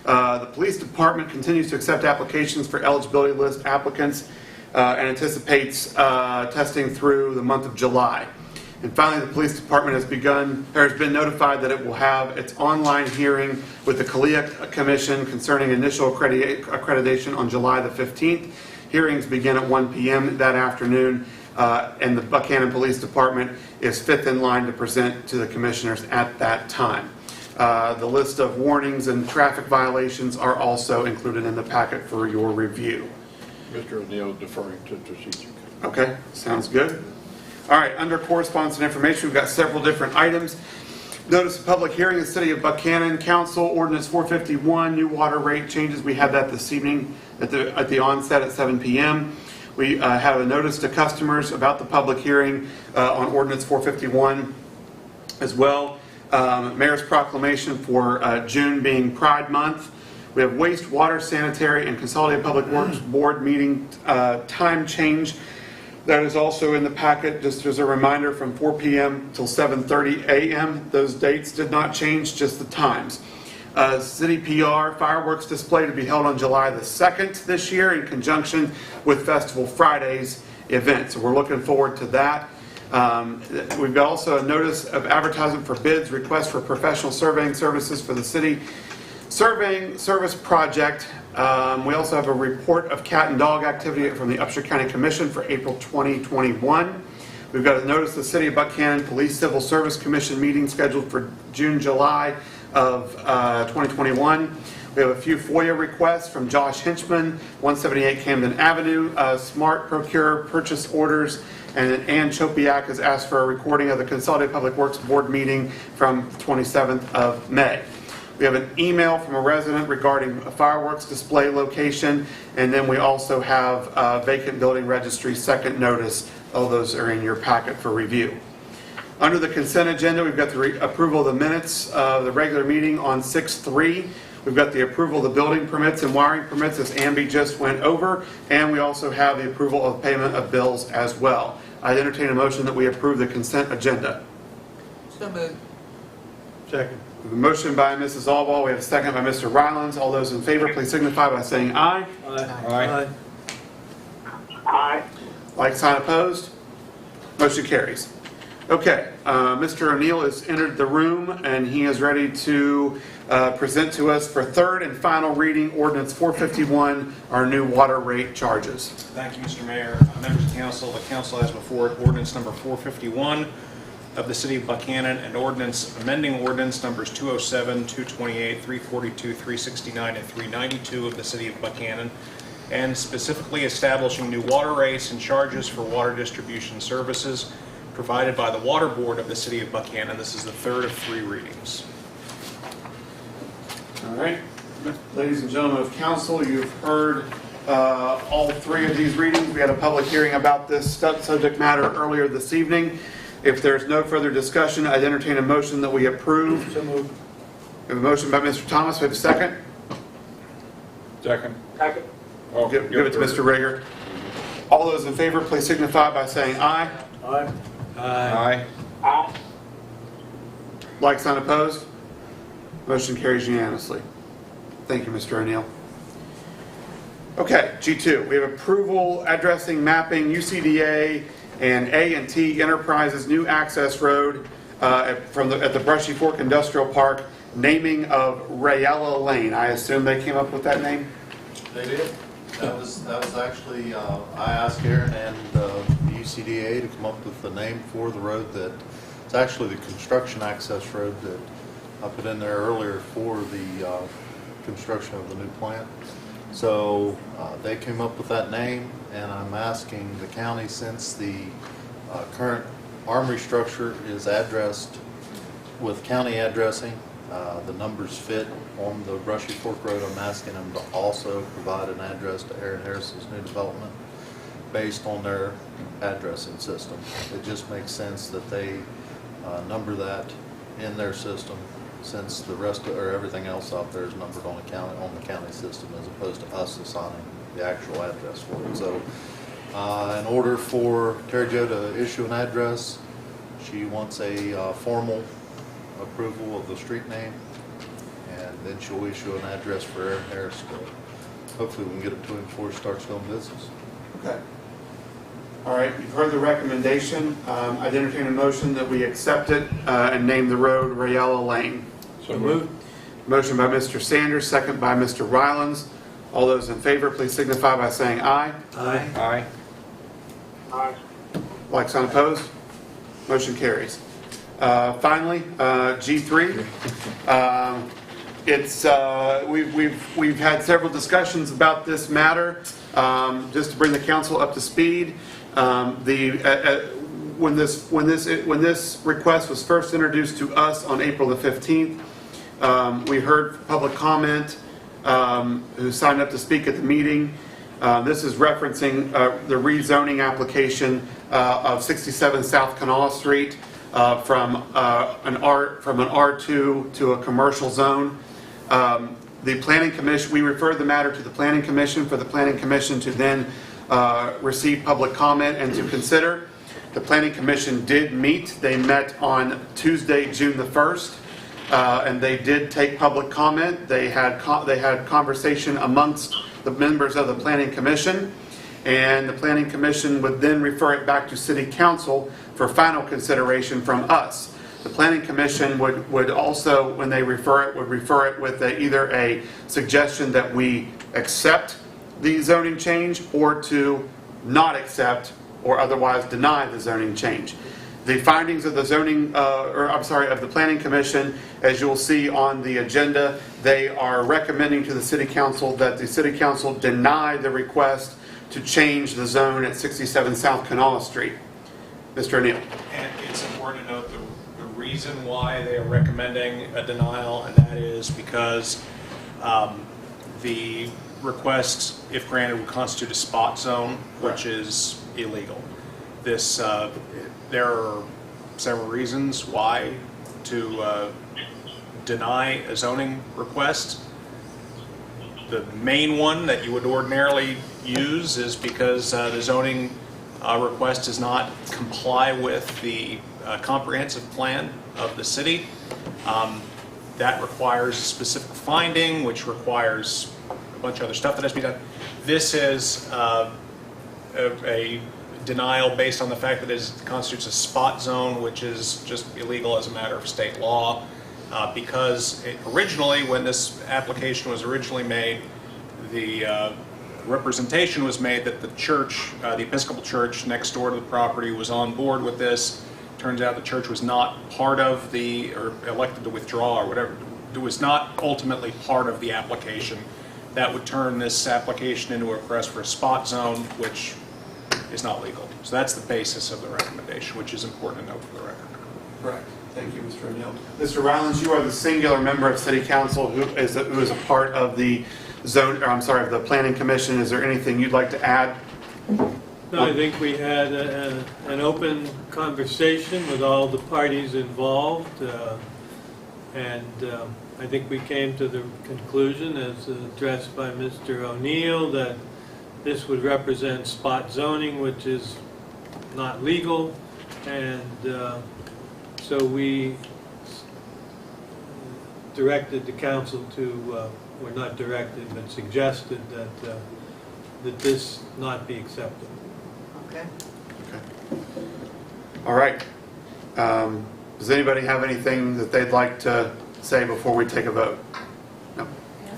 The police department continues to accept applications for eligibility list applicants and anticipates testing through the month of July. And finally, the police department has been notified that it will have its online hearing with the CALEA Commission concerning initial accreditation on July the 15th. Hearings begin at 1 p.m. that afternoon, and the Buckhannon Police Department is 5th in line to present to the commissioners at that time. The list of warnings and traffic violations are also included in the packet for your review. Mr. O'Neill deferring to strategic. Okay, sounds good. All right, under correspondence and information, we've got several different items. Notice of public hearing in the City of Buckhannon Council, Ordinance 451, new water rate changes. We had that this evening at the onset at 7 p.m. We have a notice to customers about the public hearing on Ordinance 451 as well. Mayor's proclamation for June being Pride Month. We have waste, water, sanitary, and Consolidated Public Works Board meeting time change. That is also in the packet, just as a reminder, from 4 p.m. till 7:30 a.m. Those dates did not change, just the times. City PR fireworks display to be held on July the 2nd this year in conjunction with Festival Fridays event. So we're looking forward to that. We've got also a notice of advertisement for bids, request for professional surveying services for the city surveying service project. We also have a report of cat and dog activity from the Upshur County Commission for April 2021. We've got a notice of the City of Buckhannon Police Civil Service Commission meeting scheduled for June, July of 2021. We have a few FOIA requests from Josh Hinchman, 178 Camden Avenue, Smart Procure purchase orders, and then Ann Chopiak has asked for a recording of the Consolidated Public Works Board meeting from 27th of May. We have an email from a resident regarding a fireworks display location, and then we also have a vacant building registry second notice. All those are in your packet for review. Under the consent agenda, we've got the approval of the minutes of the regular meeting on 6/3. We've got the approval of the building permits and wiring permits as Amby just went over, and we also have the approval of payment of bills as well. I'd entertain a motion that we approve the consent agenda. So moved. Second. We have a motion by Mrs. Albaugh. We have a second by Mr. Rylands. All those in favor, please signify by saying aye. Aye. Aye. Like sign opposed? Motion carries. Okay, Mr. O'Neill has entered the room and he is ready to present to us for third and final reading Ordinance 451, our new water rate charges. Thank you, Mr. Mayor. Members of council, the council has before it ordinance number 451 of the City of Buckhannon and ordinance amending ordinance numbers 207, 228, 342, 369, and 392 of the City of Buckhannon, and specifically establishing new water rates and charges for water distribution services provided by the Water Board of the City of Buckhannon. This is the third of 3 readings. All right, ladies and gentlemen of council, you've heard all 3 of these readings. We had a public hearing about this subject matter earlier this evening. If there's no further discussion, I'd entertain a motion that we approve. So moved. We have a motion by Mr. Thomas. We have a second. Second. Second. Oh, Give it to Mr. Rager. All those in favor, please signify by saying aye. Aye. Aye. Aye. Like sign opposed? Motion carries unanimously. Thank you, Mr. O'Neill. Okay, G2, we have approval addressing mapping UCDA and A&T Enterprises new access road at the Brushy Fork Industrial Park, naming of Rayella Lane. I assume they came up with that name? They did. That was actually, I asked Aaron and the UCDA to come up with the name for the road that, it's actually the construction access road that I put in there earlier for the construction of the new plant. So they came up with that name, and I'm asking the county, since the current Armory structure is addressed with county addressing. The numbers fit on the Brushy Fork Road. I'm asking them to also provide an address to Aaron Harris's new development based on their addressing system. It just makes sense that they number that in their system, since the rest of, or everything else out there is numbered on the county system, as opposed to us assigning the actual address for it. So in order for Terry Jo to issue an address, she wants a formal approval of the street name, and then she'll issue an address for Aaron Harris. Hopefully we can get it to him before he starts doing business. Okay. All right, you've heard the recommendation. I'd entertain a motion that we accept it and name the road Rayella Lane. So moved. Motion by Mr. Sanders, second by Mr. Rylands. All those in favor, please signify by saying aye. Aye. Aye. Aye. Like sign opposed? Motion carries. Finally, G3. We've had several discussions about this matter. Just to bring the council up to speed, when this request was first introduced to us on April the 15th, we heard public comment who signed up to speak at the meeting. This is referencing the rezoning application of 67 South Canal Street from an R2 to a commercial zone. The Planning Commission, we referred the matter to the Planning Commission for the Planning Commission to then receive public comment and to consider. The Planning Commission did meet. They met on Tuesday, June the 1st, and they did take public comment. They had conversation amongst the members of the Planning Commission, and the Planning Commission would then refer it back to City Council for final consideration from us. The Planning Commission would also, when they refer it, would refer it with either a suggestion that we accept the zoning change or to not accept or otherwise deny the zoning change. The findings of the of the Planning Commission, as you'll see on the agenda, they are recommending to the City Council that the City Council deny the request to change the zone at 67 South Canal Street. Mr. O'Neill. And it's important to note the reason why they are recommending a denial, and that is because the request, if granted, would constitute a spot zone, which is illegal. There are several reasons why to deny a zoning request. The main one that you would ordinarily use is because the zoning request does not comply with the comprehensive plan of the city. That requires a specific finding, which requires a bunch of other stuff that has to be done. This is a denial based on the fact that it constitutes a spot zone, which is just illegal as a matter of state law. Because originally, when this application was originally made, the representation was made that the church, the Episcopal Church next door to the property, was on board with this. Turns out the church was not part of the, or elected to withdraw or whatever. It was not ultimately part of the application. That would turn this application into a request for a spot zone, which is not legal. So that's the basis of the recommendation, which is important to note for the record. Correct. Thank you, Mr. O'Neill. Mr. Rylands, you are the singular member of City Council who is a part of the of the Planning Commission. Is there anything you'd like to add? No, I think we had an open conversation with all the parties involved, and I think we came to the conclusion, as addressed by Mr. O'Neill, that this would represent spot zoning, which is not legal, and so we directed the council to, or not directed, but suggested that this not be accepted. Okay. Okay. All right. Does anybody have anything that they'd like to say before we take a vote? No.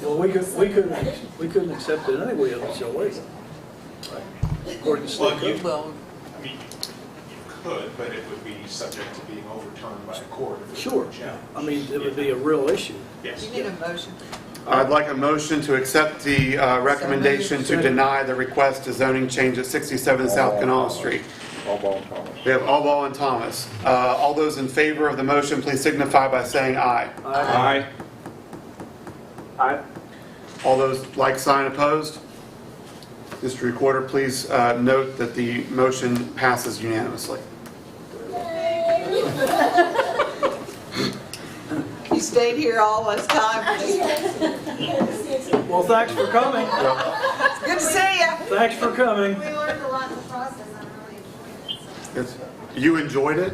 Well, we couldn't accept it anyway if it's illegal. Right? According to Well, state code. I mean, you could, but it would be subject to being overturned by a court. If it Sure. were challenged. I mean, it would be a real issue. Yes. You need a motion. I'd like a motion to accept the recommendation to deny the request to zoning change at 67 South Canal Street. Allball and Thomas. We have Allball and Thomas. All those in favor of the motion, please signify by saying aye. Aye. Aye. All those like sign opposed? Mr. Recorder, please note that the motion passes unanimously. You stayed here all this time. Well, thanks for coming. Good to see you. Thanks for coming. We learned a lot in the process. I'm really enjoying it. You enjoyed it?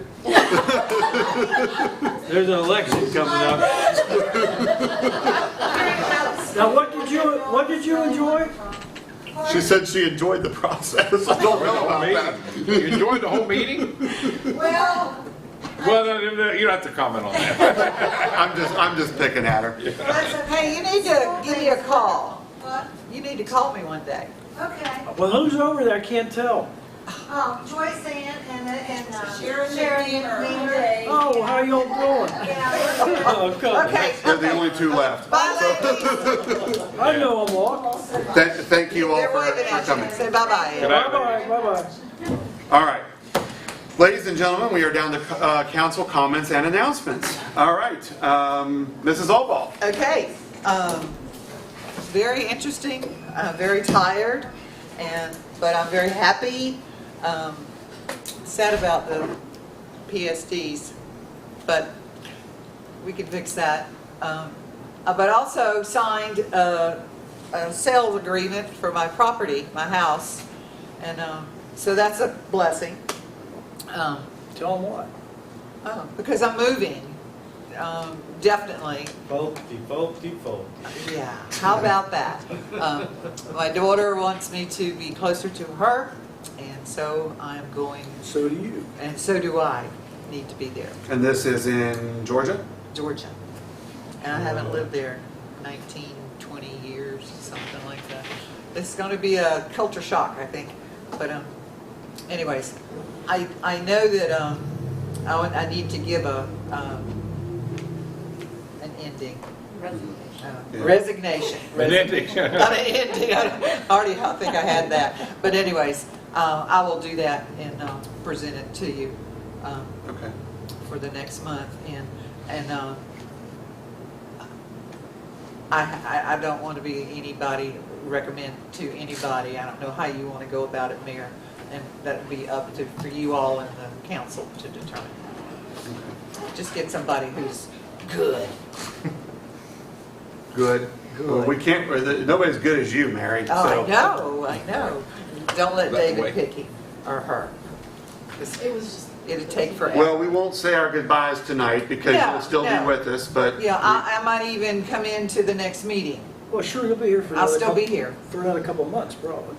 There's an election coming up. Now, what did you enjoy? She said she enjoyed the process. I don't know about that. You enjoyed the whole meeting? Well, Well, no, you don't have to comment on that. I'm just picking at her. Hey, you need to give me a call. what? You need to call me one day. Okay. Well, who's over there? I can't tell. Joyce Ann and Sharon and Dean Day. Oh, how y'all doing? Yeah. Oh, come on. Okay. They're the only two left. Bye, ladies. I know them all. Thank you all They're for waving at coming. you. Say bye-bye. Bye-bye, bye-bye. All right. Ladies and gentlemen, we are down to council comments and announcements. All right. Mrs. Allball. Okay. Very interesting. Very tired, but I'm very happy. Sad about the PSDs, but we can fix that. But also signed a sales agreement for my property, my house, and so that's a blessing. Tell them what? Because I'm moving, definitely. Default. Yeah, how about that? My daughter wants me to be closer to her, and so I'm going, So do you. and so do I, need to be there, And this is in Georgia? Georgia. And I haven't lived there 19, 20 years, something like that. It's going to be a culture shock, I think. But anyways, I know that I need to give an ending. Resignation. An ending. Not an ending. I think I had that. But anyways, I will do that and present it to you Okay. for the next month. And I don't want to be recommend to anybody. I don't know how you want to go about it, Mayor. And that would be up for you all and the council to determine. Just get somebody who's good. Good. Well, we can't. Nobody's good as you, Mary. Oh, so. I know. Don't let That's the David way. pick him or her. 'Cause it'd take forever. Well, we won't say our goodbyes tonight because No, you'll still no. be with us. But Yeah, I might even come into the next meeting. Well, sure, you'll be here for I'll another still be couple- here. For another couple of months, probably.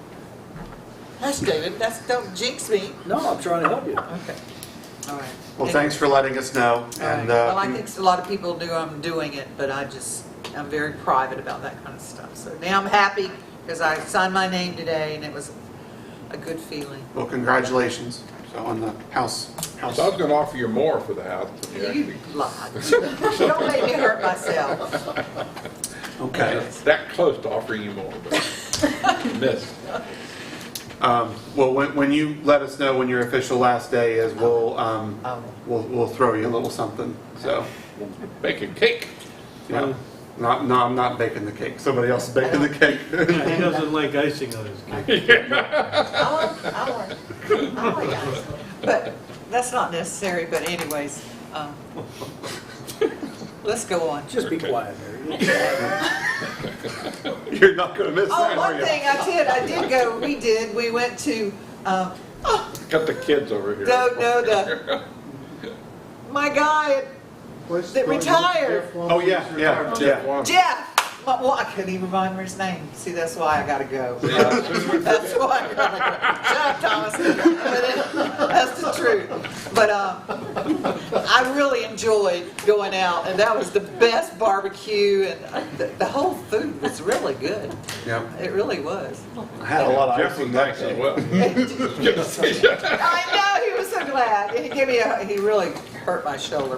Hush, David. Don't jinx me. No, I'm trying to help you. Okay. All right. well, thanks for letting us know. All right. And Well, I think a lot of people knew I'm doing it, but I'm very private about that kind of stuff. So now I'm happy because I signed my name today and it was a good feeling. well, congratulations. So on the house. So I was going to offer you more for the house. But you You lied. Don't make me hurt myself. Okay. that close to offering you more, but missed. Well, when you let us know when your official last day is, we'll throw you a little something. So, Baking cake. yeah. No, I'm not baking the cake. Somebody else is baking the cake. He doesn't like icing on his cake. I like ice. But that's not necessary, but anyways, let's go on. Just be quiet, Mary. You're not going to miss that, Oh, are one you? thing we went to, Got the kids over here. my guy that retired, Oh, yeah. Jeff. Well, I couldn't even remember his name. See, that's why I gotta go. That's why I gotta go. Shut up, Thomas. But that's the truth. But I really enjoyed going out, and that was the best barbecue, and the whole food was really good. Yeah. It really was. I had a lot of Jeff was icing that nice as day. well. I know, he was so glad. He he really hurt my shoulder.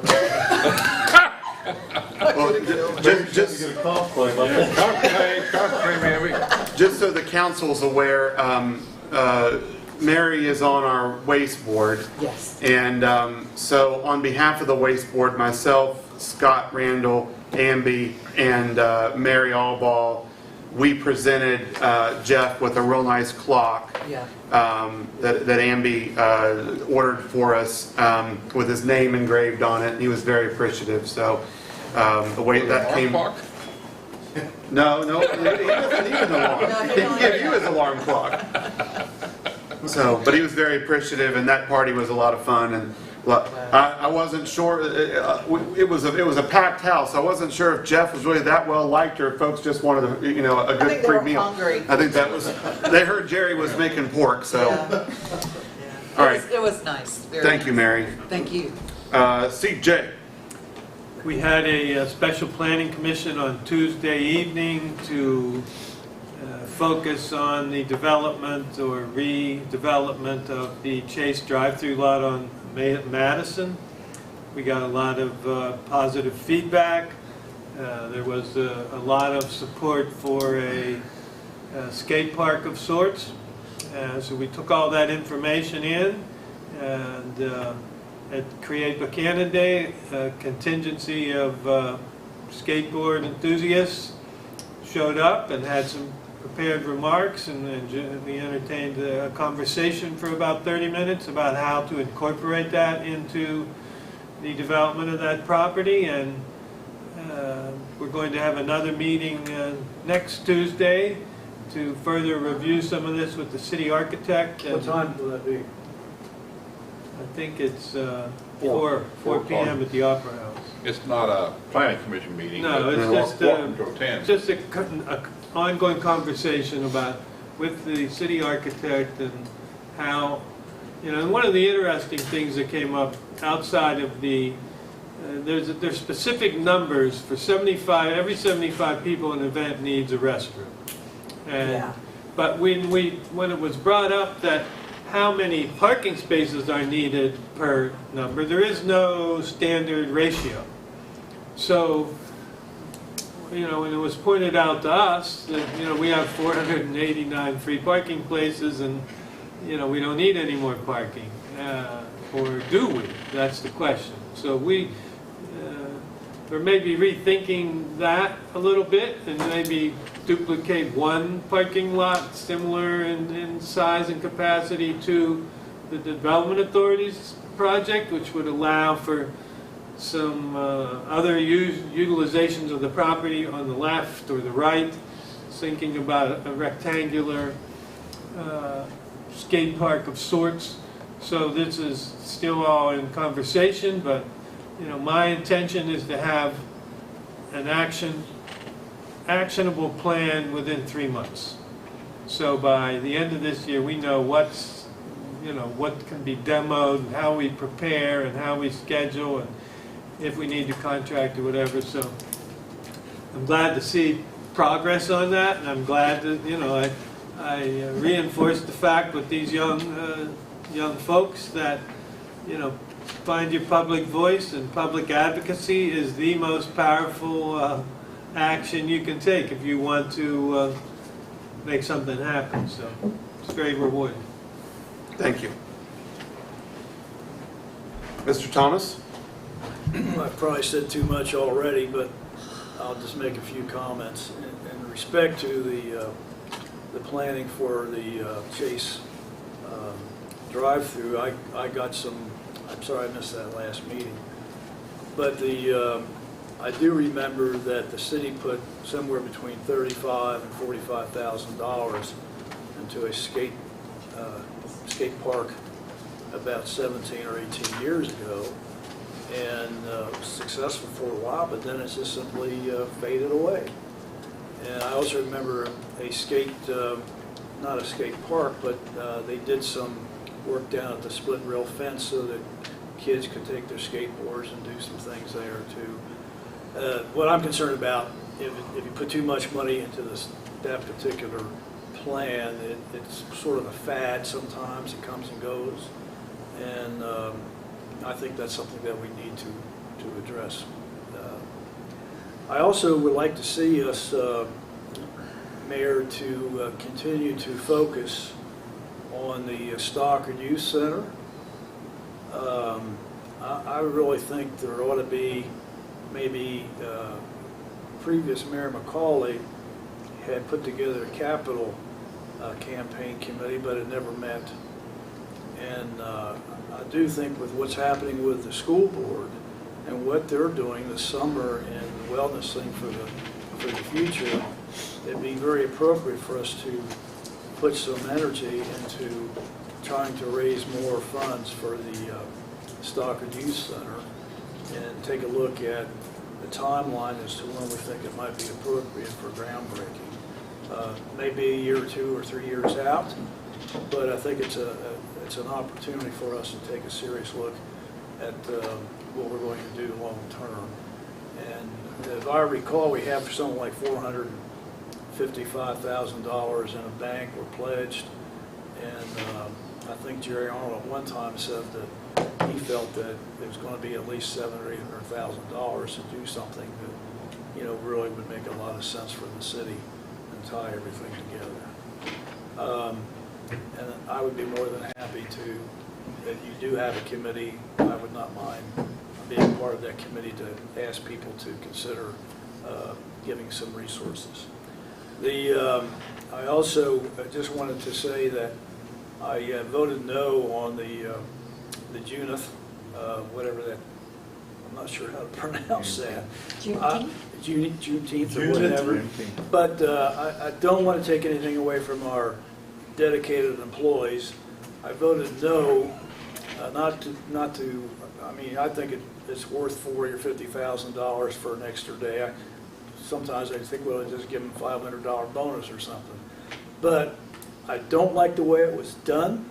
Well, just Cosplay, man. just so the council's aware, Mary is on our waste board. Yes. And so on behalf of the waste board, myself, Scott Randall, Amby, and Mary Allball, we presented Jeff with a real nice clock Yeah. that Amby ordered for us with his name engraved on it. He was very appreciative. So the way that came. No, he doesn't need an alarm. He can give you his alarm clock. So, but he was very appreciative, and that party was a lot of fun. And I wasn't sure. It was a packed house. I wasn't sure if Jeff was really that well liked, or if folks just wanted a good free meal. Hungry. I think that was. They heard Jerry was making pork, so. Yeah. All right. It was nice. Very Thank you, nice. Mary. Thank you. CJ. We had a special planning commission on Tuesday evening to focus on the development or redevelopment of the Chase drive-through lot on Madison. We got a lot of positive feedback. There was a lot of support for a skate park of sorts. So we took all that information in, and at Create Buckhannon Day, a contingency of skateboard enthusiasts showed up and had some prepared remarks, and we entertained a conversation for about 30 minutes about how to incorporate that into the development of that property. And we're going to have another meeting next Tuesday to further review some of this with the city architect. What time will that be? I think it's 4 p.m. at the Opera House. It's not a planning commission meeting. No, it's welcome to attend. just a ongoing conversation with the city architect and how, and one of the interesting things that came up outside of the, there's specific numbers for every 75 people an event needs a restroom. And, Yeah. But when it was brought up that how many parking spaces are needed per number, there is no standard ratio. So, when it was pointed out to us that, we have 489 free parking places, and, we don't need any more parking. Or do we? That's the question. So we're maybe rethinking that a little bit, and maybe duplicate one parking lot similar in size and capacity to the Development Authority's project, which would allow for some other utilizations of the property on the left or the right, thinking about a rectangular skate park of sorts. So this is still all in conversation, but my intention is to have an actionable plan within 3 months. So by the end of this year, we know what can be demoed, and how we prepare, and how we schedule, and if we need to contract or whatever. So I'm glad to see progress on that, and I'm glad that I reinforced the fact with these young folks that find your public voice, and public advocacy is the most powerful action you can take if you want to make something happen. So it's very rewarding. Thank you. Mr. Thomas? I've probably said too much already, but I'll just make a few comments. In respect to the planning for the Chase drive-through, I got some, I'm sorry I missed that last meeting, but I do remember that the city put somewhere between $35,000 and $45,000 into a skate park about 17 or 18 years ago, and was successful for a while, but then it just simply faded away. And I also remember a skate, not a skate park, but they did some work down at the split rail fence so that kids could take their skateboards and do some things there too. What I'm concerned about, if you put too much money into that particular plan, it's sort of a fad sometimes. It comes and goes, and I think that's something that we need to address. I also would like to see us, Mayor, to continue to focus on the Stockard Youth Center. I really think there ought to be, maybe previous Mayor McCauley had put together a capital campaign committee, but it never met. And I do think with what's happening with the school board and what they're doing this summer and the wellness thing for the future, it'd be very appropriate for us to put some energy into trying to raise more funds for the Stockard Youth Center and take a look at the timeline as to when we think it might be appropriate for groundbreaking. Maybe a year or 2 or 3 years out, but I think it's an opportunity for us to take a serious look at what we're going to do long term. And if I recall, we have something like $455,000 in a bank we're pledged, and I think Jerry Arnold at one time said that he felt that it was going to be at least $700,000 or $800,000 to do something that, really would make a lot of sense for the city and tie everything together. And I would be more than happy to, if you do have a committee, I would not mind being part of that committee to ask people to consider giving some resources. I also just wanted to say that I voted no on the Juneth, whatever that, I'm not sure how to pronounce that. Juneteenth or whatever. But I don't want to take anything away from our dedicated employees. I voted no, not to. I mean, I think it's worth $40,000 or $50,000 for an extra day. Sometimes I think, well, just give them a $500 bonus or something. But I don't like the way it was done.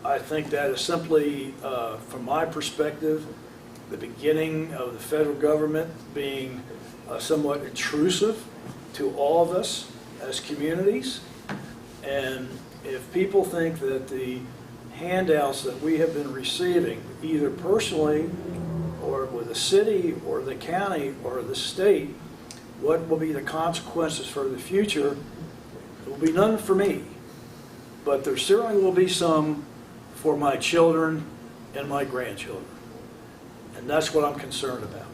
I think that is simply, from my perspective, the beginning of the federal government being somewhat intrusive to all of us as communities. And if people think that the handouts that we have been receiving, either personally or with the city or the county or the state, what will be the consequences for the future, there will be none for me. But there certainly will be some for my children and my grandchildren. And that's what I'm concerned about.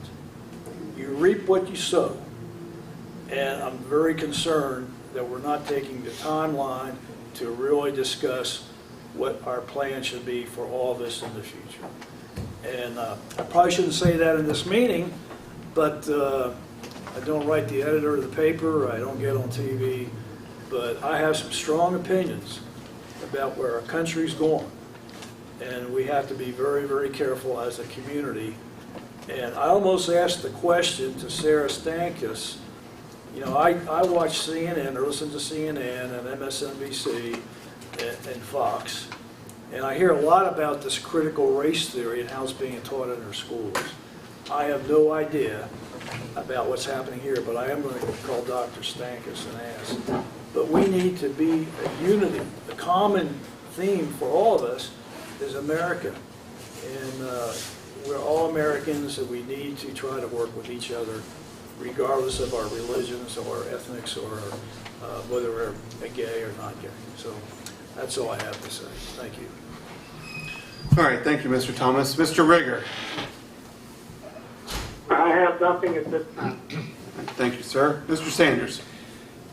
You reap what you sow. And I'm very concerned that we're not taking the timeline to really discuss what our plan should be for all this in the future. And I probably shouldn't say that in this meeting, but I don't write the editor of the paper, I don't get on TV, but I have some strong opinions about where our country's going. And we have to be very, very careful as a community. And I almost asked the question to Sarah Stankus. I watch CNN or listen to CNN and MSNBC and Fox, and I hear a lot about this critical race theory and how it's being taught in our schools. I have no idea about what's happening here, but I am going to call Dr. Stankus and ask. But we need to be a unity. The common theme for all of us is America. And we're all Americans, and we need to try to work with each other regardless of our religions or our ethnics or whether we're gay or not gay. So that's all I have to say. Thank you. All right, thank you, Mr. Thomas. Mr. Rigger. I have nothing at this time. Thank you, sir. Mr. Sanders.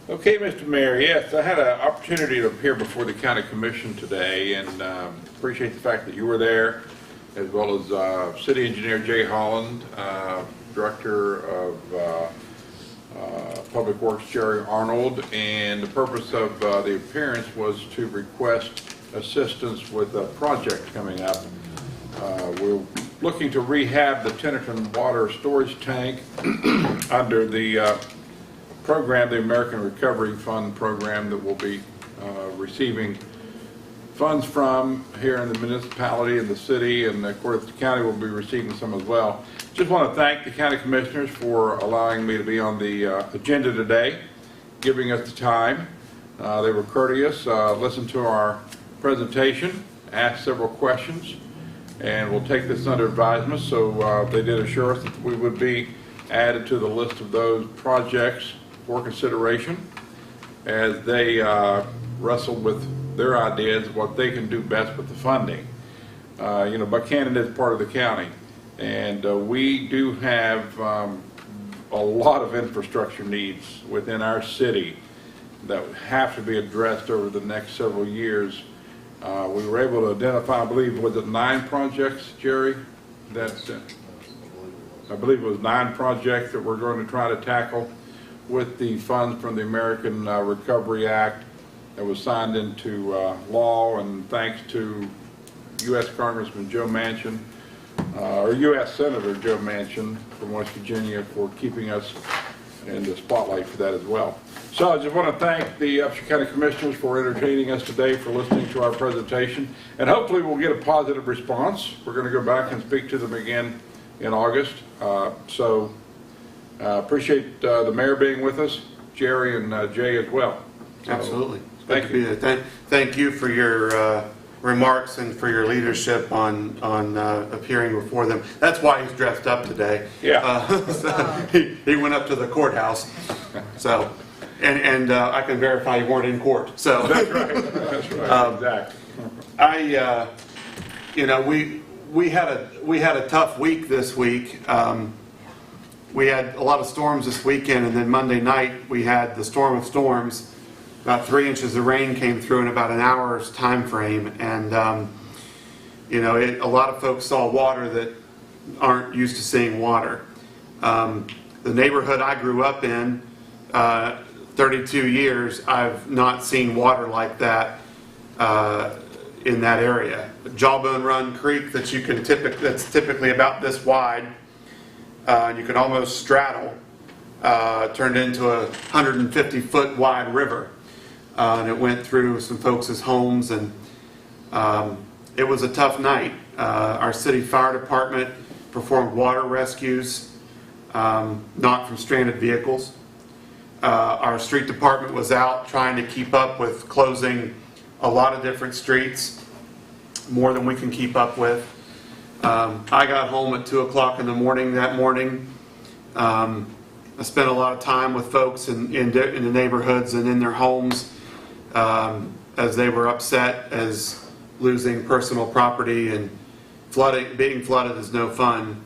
Okay, Mr. Mayor, yes, I had an opportunity to appear before the county commission today, and appreciate the fact that you were there, as well as City Engineer Jay Holland, Director of Public Works Jerry Arnold, and the purpose of the appearance was to request assistance with a project coming up. We're looking to rehab the Tennyson water storage tank under the program, the American Recovery Fund program, that we'll be receiving funds from here in the municipality and the city, and of course the county will be receiving some as well. Just want to thank the county commissioners for allowing me to be on the agenda today, giving us the time. They were courteous, listened to our presentation, asked several questions, and we'll take this under advisement. So they did assure us that we would be added to the list of those projects for consideration as they wrestle with their ideas, what they can do best with the funding. You know, Buckhannon is part of the county, and we do have a lot of infrastructure needs within our city that have to be addressed over the next several years. We were able to identify, I believe, was it 9 projects, Jerry? That's I believe it was 9 projects that we're going to try to tackle with the funds from the American Recovery Act that was signed into law, and thanks to U.S. Congressman Joe Manchin, or U.S. Senator Joe Manchin from West Virginia, for keeping us in the spotlight for that as well. So I just want to thank the Upshur County Commissioners for entertaining us today, for listening to our presentation, and hopefully we'll get a positive response. We're going to go back and speak to them again in August. Appreciate the mayor being with us, Jerry and Jay as well. So, Absolutely. Thank you. Thank you for your remarks and for your leadership on appearing before them. That's why he's dressed up today. Yeah. So he went up to the courthouse. So, and I can verify you weren't in court. So That's right. That's right. Exactly. You know, we had a tough week this week. We had a lot of storms this weekend, and then Monday night we had the storm of storms. About 3 inches of rain came through in about an hour's time frame, and you know, a lot of folks saw water that aren't used to seeing water. The neighborhood I grew up in, 32 years, I've not seen water like that in that area. Jawbone Run Creek that you can that's typically about this wide, you can almost straddle, turned into a 150-foot wide river. And it went through some folks' homes, and it was a tough night. Our city fire department performed water rescues, not from stranded vehicles. Our street department was out trying to keep up with closing a lot of different streets, more than we can keep up with. I got home at 2 o'clock in the morning that morning. I spent a lot of time with folks in the neighborhoods and in their homes, as they were upset as losing personal property, and being flooded is no fun.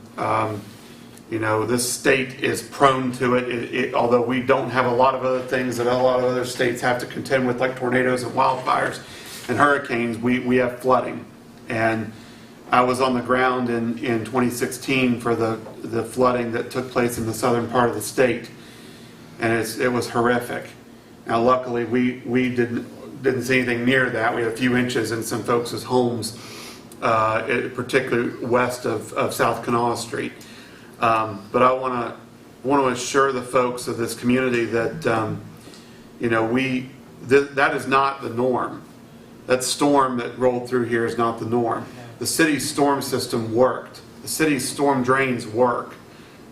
You know, this state is prone to it. Although we don't have a lot of other things that a lot of other states have to contend with, like tornadoes and wildfires and hurricanes, we have flooding. And I was on the ground in 2016 for the flooding that took place in the southern part of the state, and it was horrific. Now, luckily, we didn't see anything near that. We had a few inches in some folks' homes, particularly west of South Kanawha Street. But I want to assure the folks of this community that you know, that is not the norm. That storm that rolled through here is not the norm. The city's storm system worked. The city's storm drains work.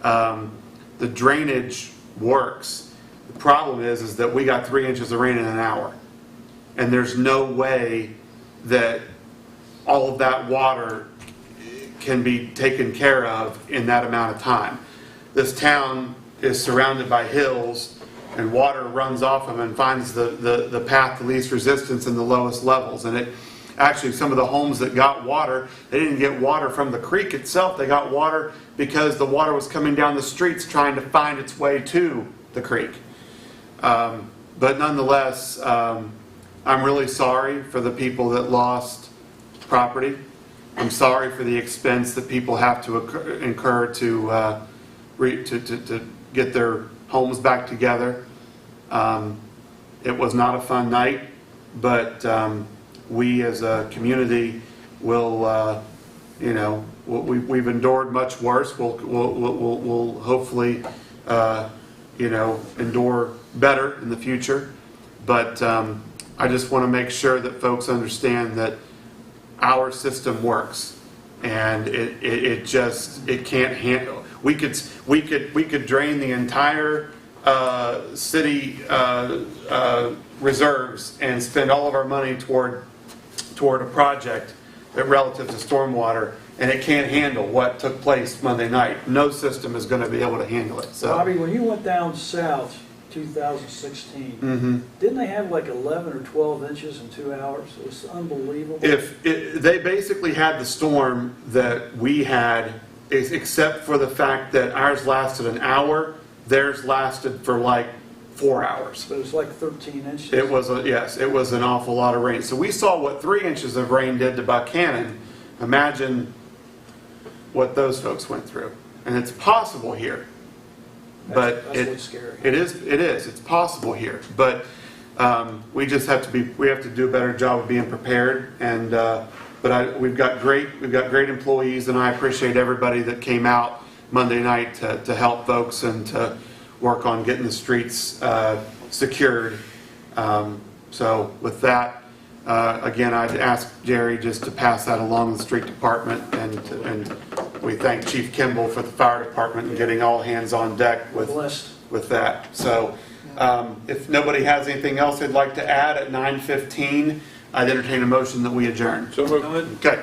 The drainage works. The problem is that we got 3 inches of rain in an hour, and there's no way that all of that water can be taken care of in that amount of time. This town is surrounded by hills, and water runs off them and finds the path of least resistance in the lowest levels. And actually, some of the homes that got water, they didn't get water from the creek itself. They got water because the water was coming down the streets trying to find its way to the creek. But nonetheless, I'm really sorry for the people that lost property. I'm sorry for the expense that people have to incur to get their homes back together. It was not a fun night, but we as a community will, you know, we've endured much worse. We'll hopefully, you know, endure better in the future. But I just want to make sure that folks understand that our system works, and it can't handle. We could drain the entire city reserves and spend all of our money toward a project that relative to stormwater, and it can't handle what took place Monday night. No system is going to be able to handle it. So, Bobby, when you went down south 2016. Didn't they have like 11 or 12 inches in 2 hours? It was unbelievable. They basically had the storm that we had, except for the fact that ours lasted an hour, theirs lasted for like 4 hours. But it was like 13 inches. It was, yes, it was an awful lot of rain. So we saw what 3 inches of rain did to Buckhannon. Imagine what those folks went through. And it's possible here. But That's what's scary. it is, it's possible here. But we just have to do a better job of being prepared. And we've got great employees, and I appreciate everybody that came out Monday night to help folks and to work on getting the streets secured. So with that, again, I'd ask Jerry just to pass that along to the street department, and we thank Chief Kimball for the fire department and getting all hands on deck with that. So if nobody has anything else they'd like to add at 9:15, I'd entertain a motion that we adjourn. So moved. Okay.